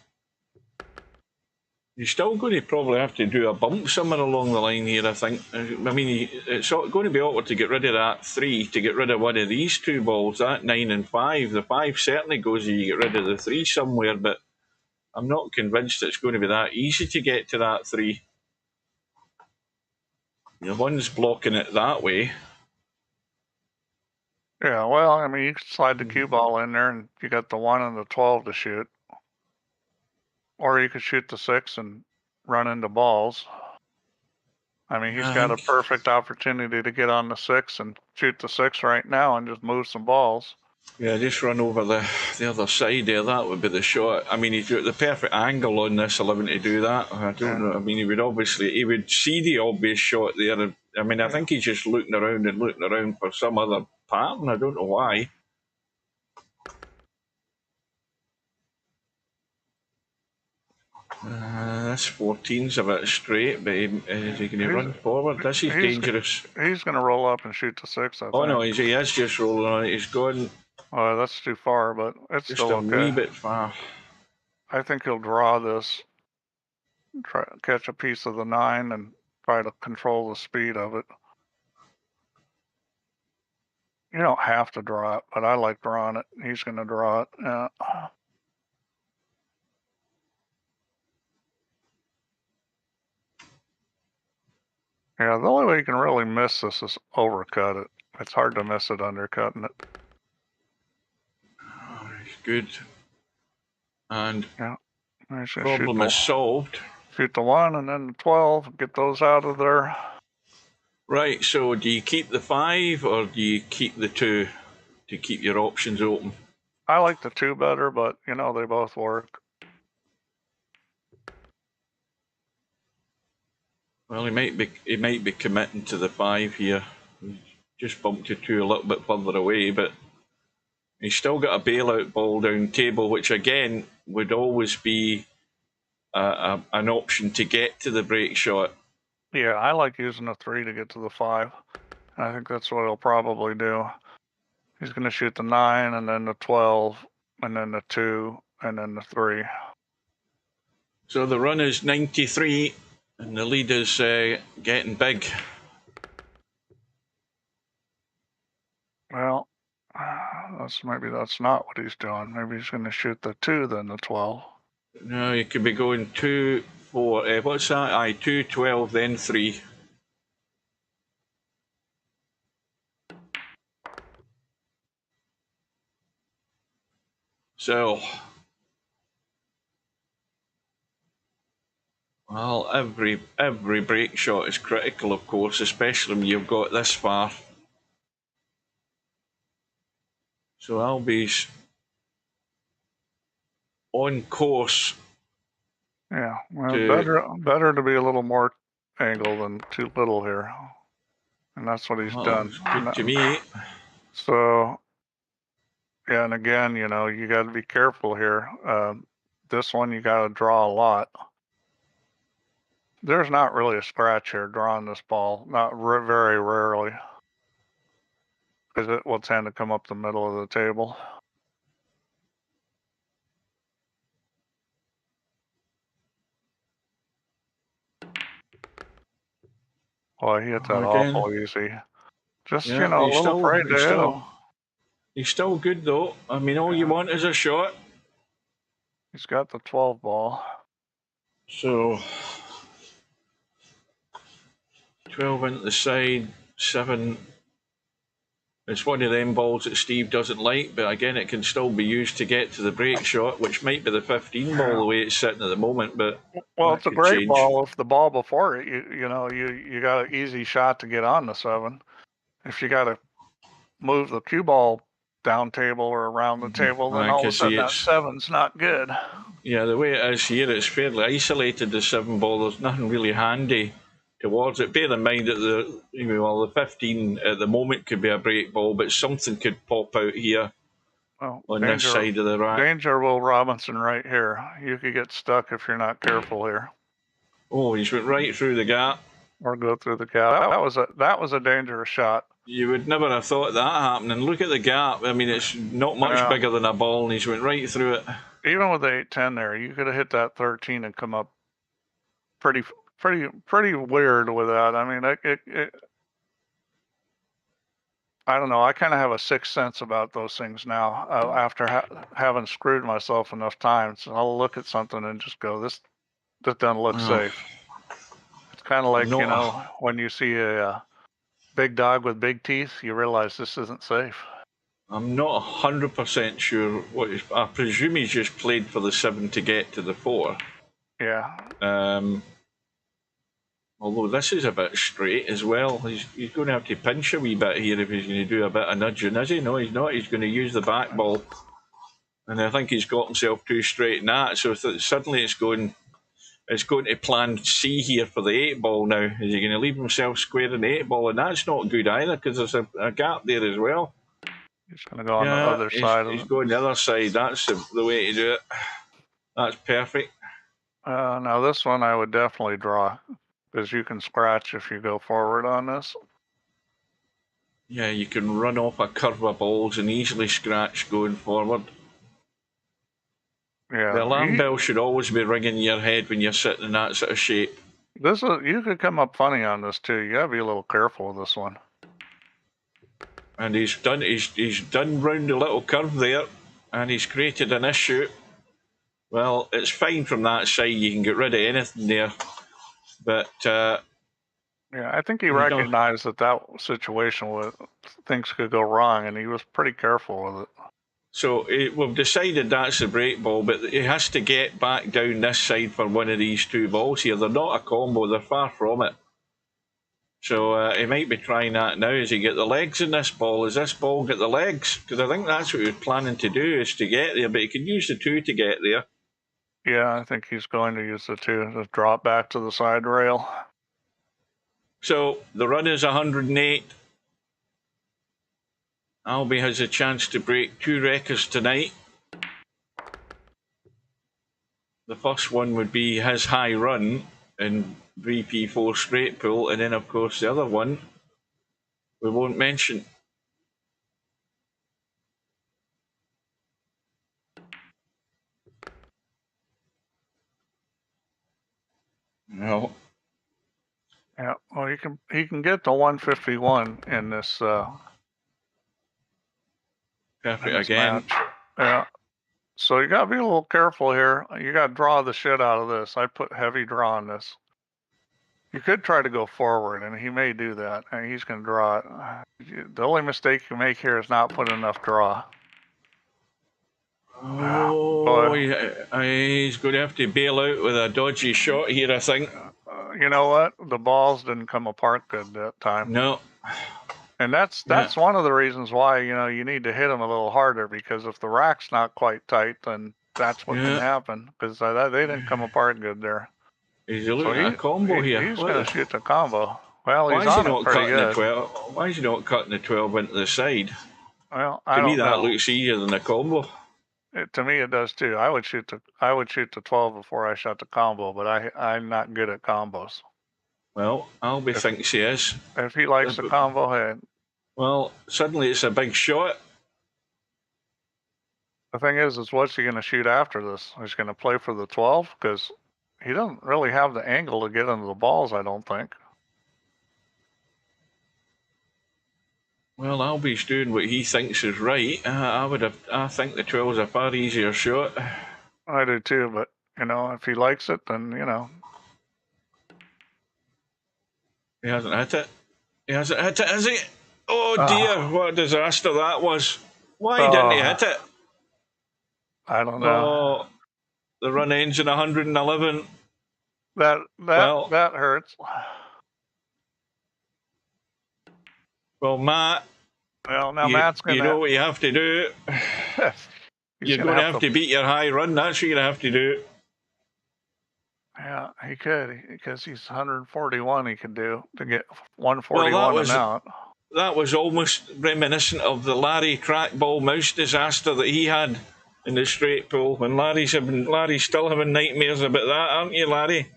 He's still going to probably have to do a bump somewhere along the line here, I think. I mean, it's going to be awkward to get rid of that 3, to get rid of one of these 2 balls, that 9 and 5. The 5 certainly goes if you get rid of the 3 somewhere, but I'm not convinced it's going to be that easy to get to that 3. The 1's blocking it that way. Yeah, well, I mean, you can slide the cue ball in there and you got the 1 and the 12 to shoot. Or you could shoot the 6 and run into balls. I mean, he's got a perfect opportunity to get on the 6 and shoot the 6 right now and just move some balls. Yeah, just run over the other side there. That would be the shot. I mean, he's got the perfect angle on this 11 to do that. I don't know. I mean, he would see the obvious shot there. I mean, I think he's just looking around for some other pattern. I don't know why. This 14's a bit straight, but is he going to run forward? This is dangerous. He's going to roll up and shoot the 6, I think. Oh no, he is just rolling on it. He's going. Oh, that's too far, but it's just still a okay. wee bit far. I think he'll draw this, try to catch a piece of the 9 and try to control the speed of it. You don't have to draw it, but I like drawing it. He's going to draw it. Yeah. Yeah, the only way you can really miss this is overcut it. It's hard to miss it undercutting it. Oh, good. And yeah, problem is solved. Shoot the 1 and then the 12. Get those out of there. Right, so do you keep the 5 or do you keep the 2 to keep your options open? I like the 2 better, but you know they both work. Well, he might be committing to the 5 here. He just bumped to 2 a little bit further away, but he's still got a bailout ball down table, which again would always be an option to get to the break shot. Yeah, I like using the 3 to get to the 5. I think that's what he'll probably do. He's going to shoot the 9 and then the 12 and then the 2 and then the 3. So the run is 93 and the lead is getting big. Well, maybe that's not what he's doing. Maybe he's going to shoot the 2 then the 12. No, you could be going 2, 4. What's that? 2, 12, then 3. So, well, every break shot is critical, of course, especially when you've got this far. So Albie's on course. Yeah, well, better to be a little more angle than too little here, and that's what he's done. Good to me. So, yeah, and again, you know, you got to be careful here. This one you got to draw a lot. There's not really a scratch here drawing this ball, not very rarely, because it will tend to come up the middle of the table. Well, he hit that awful easy. Just, you know, a little afraid to hit him. He's still good, though. I mean, all you want is a shot. He's got the 12 ball. So, 12 into the side, 7. It's one of them balls that Steve doesn't like, but again, it can still be used to get to the break shot, which might be the 15 ball the way it's sitting at the moment. But well, it's a great ball. If the ball before it, you know, you got an easy shot to get on the 7. If you got to move the cue ball down table or around the table, then all of a sudden that 7's not good. Yeah, the way it is here, it's fairly isolated, the 7 ball. There's nothing really handy towards it. Bear in mind that the 15 at the moment could be a break ball, but something could pop out here on this side of the rack. Danger, Will Robinson, right here. You could get stuck if you're not careful here. Oh, he's went right through the gap. Or go through the gap. That was a dangerous shot. You would never have thought that happening. Look at the gap. I mean, it's not much bigger than a ball, and he's went right through it. Even with the 8-10 there, you could have hit that 13 and come up pretty weird with that. I mean, I don't know. I kind of have a sixth sense about those things now. After having screwed myself enough times, I'll look at something and just go, "This doesn't look safe." It's kind of like you know when you see a big dog with big teeth, you realize this isn't safe. I'm not 100% sure I presume he's just played for the 7 to get to the 4. Yeah. Although this is a bit straight as well. He's going to have to pinch a wee bit here if he's going to do a bit of nudging, is he? No, he's not. He's going to use the back ball. And I think he's got himself too straight in that. So suddenly it's going to plan C here for the 8 ball now. Is he going to leave himself square in the 8 ball? And that's not good either because there's a gap there as well. He's going to go on the other side of it. He's going the other side. That's the way to do it. That's perfect. Now this one I would definitely draw, because you can scratch if you go forward on this. Yeah, you can run off a curve of balls and easily scratch going forward. Yeah. The alarm bell should always be ringing in your head when you're sitting in that sort of shape. You could come up funny on this too. You gotta be a little careful with this one. And he's done round the little curve there, and he's created an issue. Well, it's fine from that side. You can get rid of anything there, but yeah, I think he recognized that situation with things could go wrong, and he was pretty careful with it. So we've decided that's the break ball, but he has to get back down this side for one of these two balls here. They're not a combo; they're far from it. So he might be trying that now. As he get the legs in this ball? Does this ball get the legs? Because I think that's what he was planning to do, is to get there. But he can use the two to get there. Yeah, I think he's going to use the two to drop back to the side rail. So the run is 108. Albie has a chance to break two records tonight. The first one would be his high run in VP4 straight pull, and then of course the other one we won't mention. No. Yeah, well, he can get to 151 in this. Perfect again. Match. Yeah. So you gotta be a little careful here. You gotta draw the shit out of this. I put heavy draw on this. You could try to go forward, and he may do that, and he's gonna draw it. The only mistake you make here is not put enough draw. Oh, he's going to have to bail out with a dodgy shot here, I think. You know what? The balls didn't come apart good that time. No. And that's one of the reasons why, you need to hit them a little harder, because if the rack's not quite tight, then that's what can happen, because they didn't come apart good there. He's looking at a combo here. He's going to shoot the combo. Well, he's on it pretty good. Why is he not cutting the 12 into the side? Well, to me, that looks easier than a combo. To me, it does too. I would shoot the 12 before I shot the combo, but I'm not good at combos. Well, Albie thinks he is. If he likes the combo, hey. Well, suddenly it's a big shot. The thing is what's he going to shoot after this? He's going to play for the 12, because he doesn't really have the angle to get into the balls, I don't think. Well, Albie's doing what he thinks is right. I think the 12's a far easier shot. I do too, but if he likes it, then He hasn't hit it. He hasn't hit it, has he? Oh dear, what a disaster that was. Why didn't he hit it? I don't know. Oh, the run ends in 111. That hurts. Well, Matt. Well, now Matt's going to... You know what you have to do. You're going to have to beat your high run. That's what you're going to have to do. Yeah, he could, because he's 141 he could do to get 141 and out. That was almost reminiscent of the Larry trackball mouse disaster that he had in the straight pull. When Larry's still having nightmares about that, aren't you, Larry?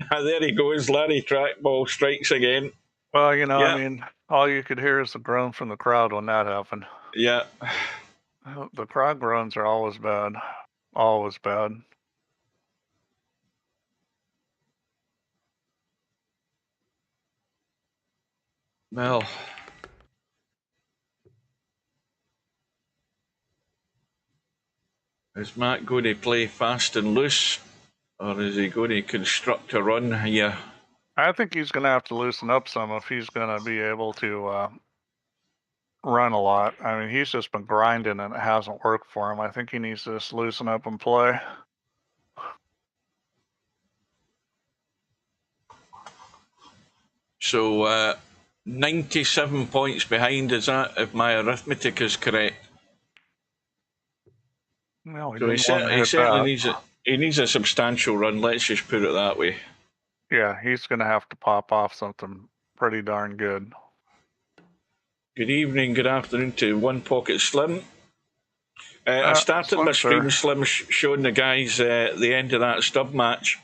There he goes, Larry trackball strikes again. Well, I mean, all you could hear is the groan from the crowd when that happened. Yeah. The crowd groans are always bad. Always bad. Well, is Matt going to play fast and loose, or is he going to construct a run here? I think he's going to have to loosen up some if he's going to be able to run a lot. I mean, he's just been grinding and it hasn't worked for him. I think he needs to just loosen up and play. So, 97 points behind, is that, if my arithmetic is correct? No, so he certainly needs a substantial run, let's just put it that way. Yeah, he's going to have to pop off something pretty darn good. Good evening, good afternoon to One Pocket Slim. I started my stream, Slim, showing the guys the end of that stub match.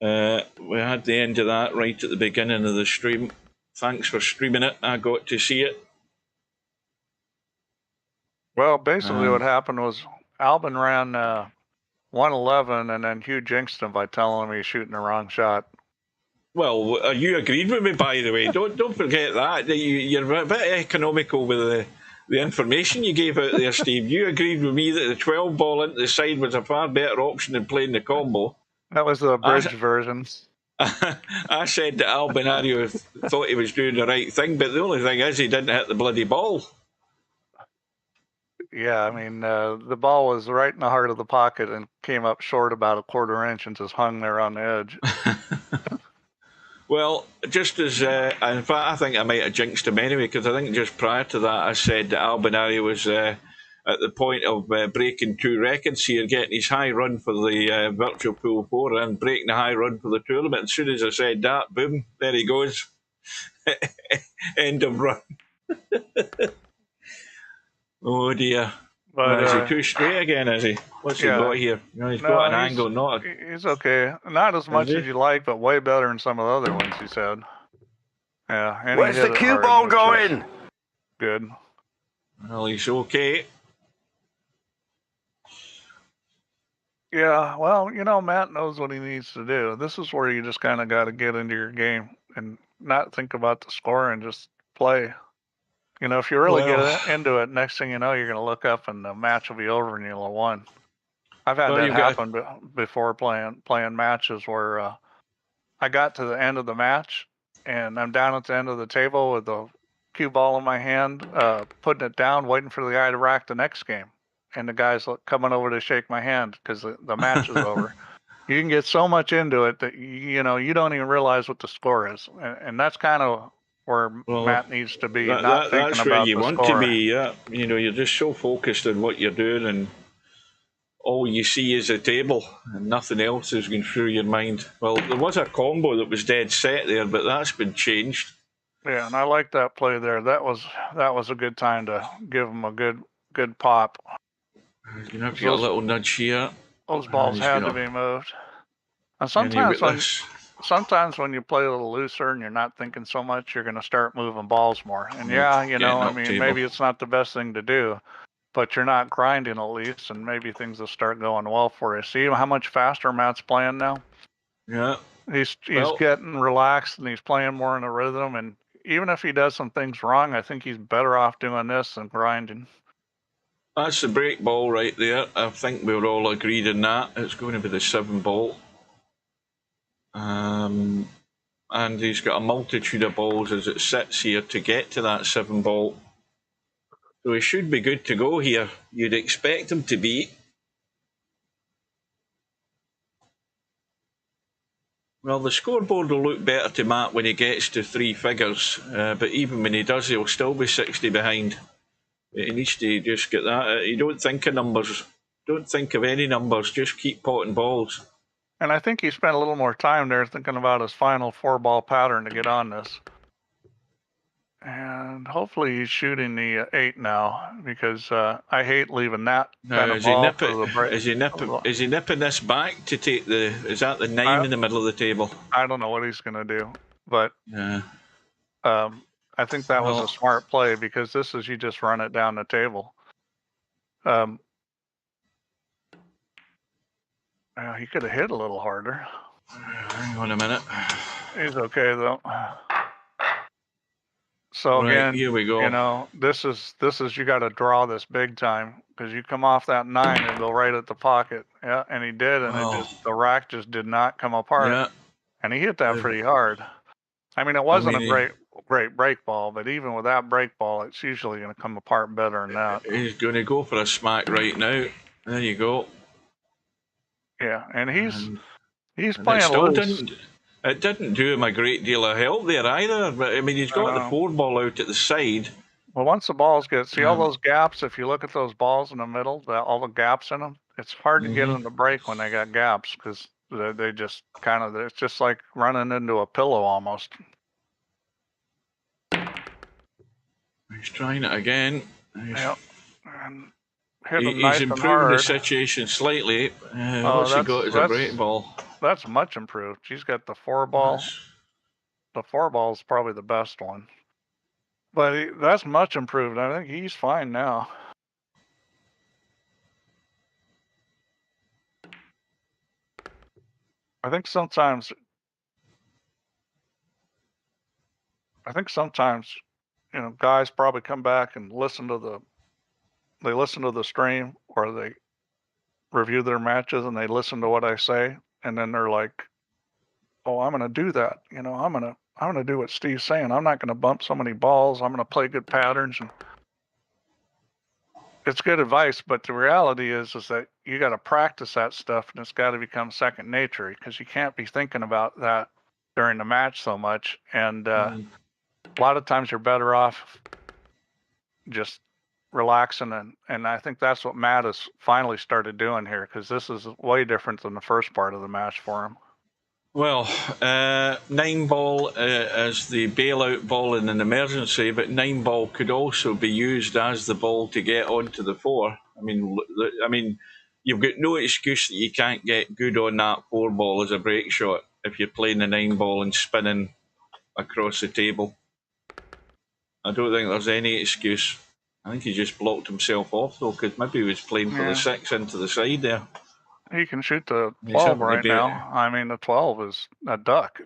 We had the end of that right at the beginning of the stream. Thanks for streaming it. I got to see it. Well, basically what happened was Albin ran 111, and then Hugh jinxed him by telling him he's shooting the wrong shot. Well, you agreed with me, by the way. Don't forget that. You're a bit economical with the information you gave out there, Steve. You agreed with me that the 12 ball into the side was a far better option than playing the combo. That was the abridged version. I said that Albinario thought he was doing the right thing, but the only thing is he didn't hit the bloody ball. Yeah, I mean, the ball was right in the heart of the pocket and came up short about a quarter inch and just hung there on the edge. Well, just as, in fact, I think I might have jinxed him anyway, because I think just prior to that I said that Albinario was at the point of breaking 2 records here, getting his high run for the Virtual Pool 4 and breaking the high run for the tournament. As soon as I said that, boom, there he goes. End of run. Oh dear. But, is he too straight again, is he? What's he got here? He's got an angle, not a... He's okay. Not as much as you like, but way better than some of the other ones, he said. Yeah. And where's the cue ball going? Good. Well, he's okay. Yeah, well, Matt knows what he needs to do. This is where you just kind of got to get into your game and not think about the score and just play. If you really get into it, next thing you know, you're going to look up and the match will be over and you'll have won. I've had that happen before playing matches where I got to the end of the match and I'm down at the end of the table with the cue ball in my hand, putting it down, waiting for the guy to rack the next game. And the guy's coming over to shake my hand because the match is over. You can get so much into it that, you don't even realize what the score is. And that's kind of where Matt needs to be, not thinking that's about where you the want score. to be, yeah. You're just so focused on what you're doing and all you see is a table and nothing else is going through your mind. Well, there was a combo that was dead set there, but that's been changed. Yeah, and I like that play there. That was a good time to give him a good pop. He's going to have to get a little nudge here. Those balls had to be moved. And sometimes when you play a little looser and you're not thinking so much, you're going to start moving balls more. And maybe it's not the best thing to do, but you're not grinding at least, and maybe things will start going well for you. See how much faster Matt's playing now? Yeah. He's getting relaxed and he's playing more in a rhythm. And even if he does some things wrong, I think he's better off doing this than grinding. That's the break ball right there. I think we were all agreed on that. It's going to be the 7 ball. And he's got a multitude of balls as it sits here to get to that 7 ball. So he should be good to go here. You'd expect him to be. Well, the scoreboard will look better to Matt when he gets to 3 figures. But even when he does, he'll still be 60 behind. He needs to just get that. You don't think of numbers. Don't think of any numbers. Just keep potting balls. And I think he spent a little more time there thinking about his final 4-ball pattern to get on this. And hopefully he's shooting the 8 now, because I hate leaving that kind of ball for the break. Is he nipping this back to take the... Is that the 9 in the middle of the table? I don't know what he's going to do, but I think that was a smart play, because this is you just run it down the table. He could have hit a little harder. Hang on a minute. He's okay though. So right, again, here we go. This is you got to draw this big time, because you come off that 9 and go right at the pocket. Yeah, and he did, and the rack just did not come apart. Yeah. And he hit that pretty hard. I mean, it wasn't a great break ball, but even with that break ball, it's usually going to come apart better than that. He's going to go for a smack right now. There you go. Yeah, and he's playing loose. It didn't do him a great deal of help there either. But I mean, he's got the 4 ball out at the side. Well, once the balls see all those gaps. If you look at those balls in the middle, all the gaps in them, it's hard to get them to break when they got gaps, because they just it's just like running into a pillow almost. He's trying it again. And he's improving the situation slightly. What's he got as a break ball? that's much improved. She's got the 4-ball. The 4-ball is probably the best one. But that's much improved. I think he's fine now. I think sometimes, you know, guys probably come back and listen to the stream, or they review their matches and they listen to what I say, and then they're like, oh, I'm gonna do that. You know, I'm gonna do what Steve's saying. I'm not gonna bump so many balls. I'm gonna play good patterns. And it's good advice, but the reality is that you got to practice that stuff, and it's got to become second nature, because you can't be thinking about that during the match so much. And a lot of times you're better off just relaxing, and I think that's what Matt has finally started doing here, because this is way different than the first part of the match for him. Well, 9-ball is the bailout ball in an emergency, but 9-ball could also be used as the ball to get onto the 4. I mean, you've got no excuse that you can't get good on that 4-ball as a break shot if you're playing the 9-ball and spinning across the table. I don't think there's any excuse. I think he just blocked himself off, though, because maybe he was playing for the 6 into the side there. He can shoot the 12 right now. I mean, the 12 is a duck.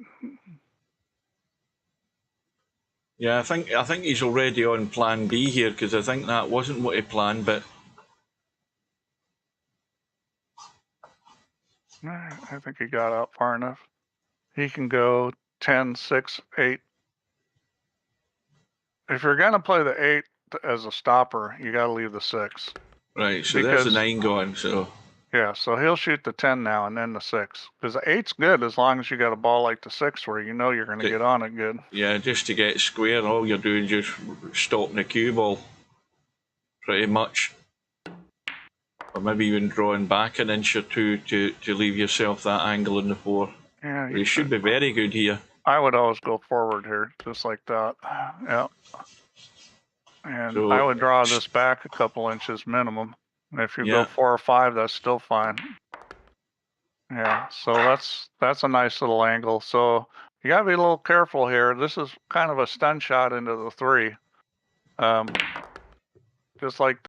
Yeah, I think he's already on plan B here, because I think that wasn't what he planned, but I think he got out far enough. He can go 10, 6, 8. If you're going to play the 8 as a stopper, you got to leave the 6. Right, so there's the 9 going, so... Yeah, so he'll shoot the 10 now and then the 6. Because the 8's good as long as you got a ball like the 6 where you know you're going to get on it good. Yeah, just to get square, all you're doing is just stopping the cue ball, pretty much. Or maybe even drawing back an inch or two to leave yourself that angle in the 4. Yeah, he should be very good here. I would always go forward here, just like that. Yeah. And so, I would draw this back a couple inches minimum. And if you go 4 or 5, that's still fine. Yeah, so that's a nice little angle. So you got to be a little careful here. This is kind of a stun shot into the 3. Just like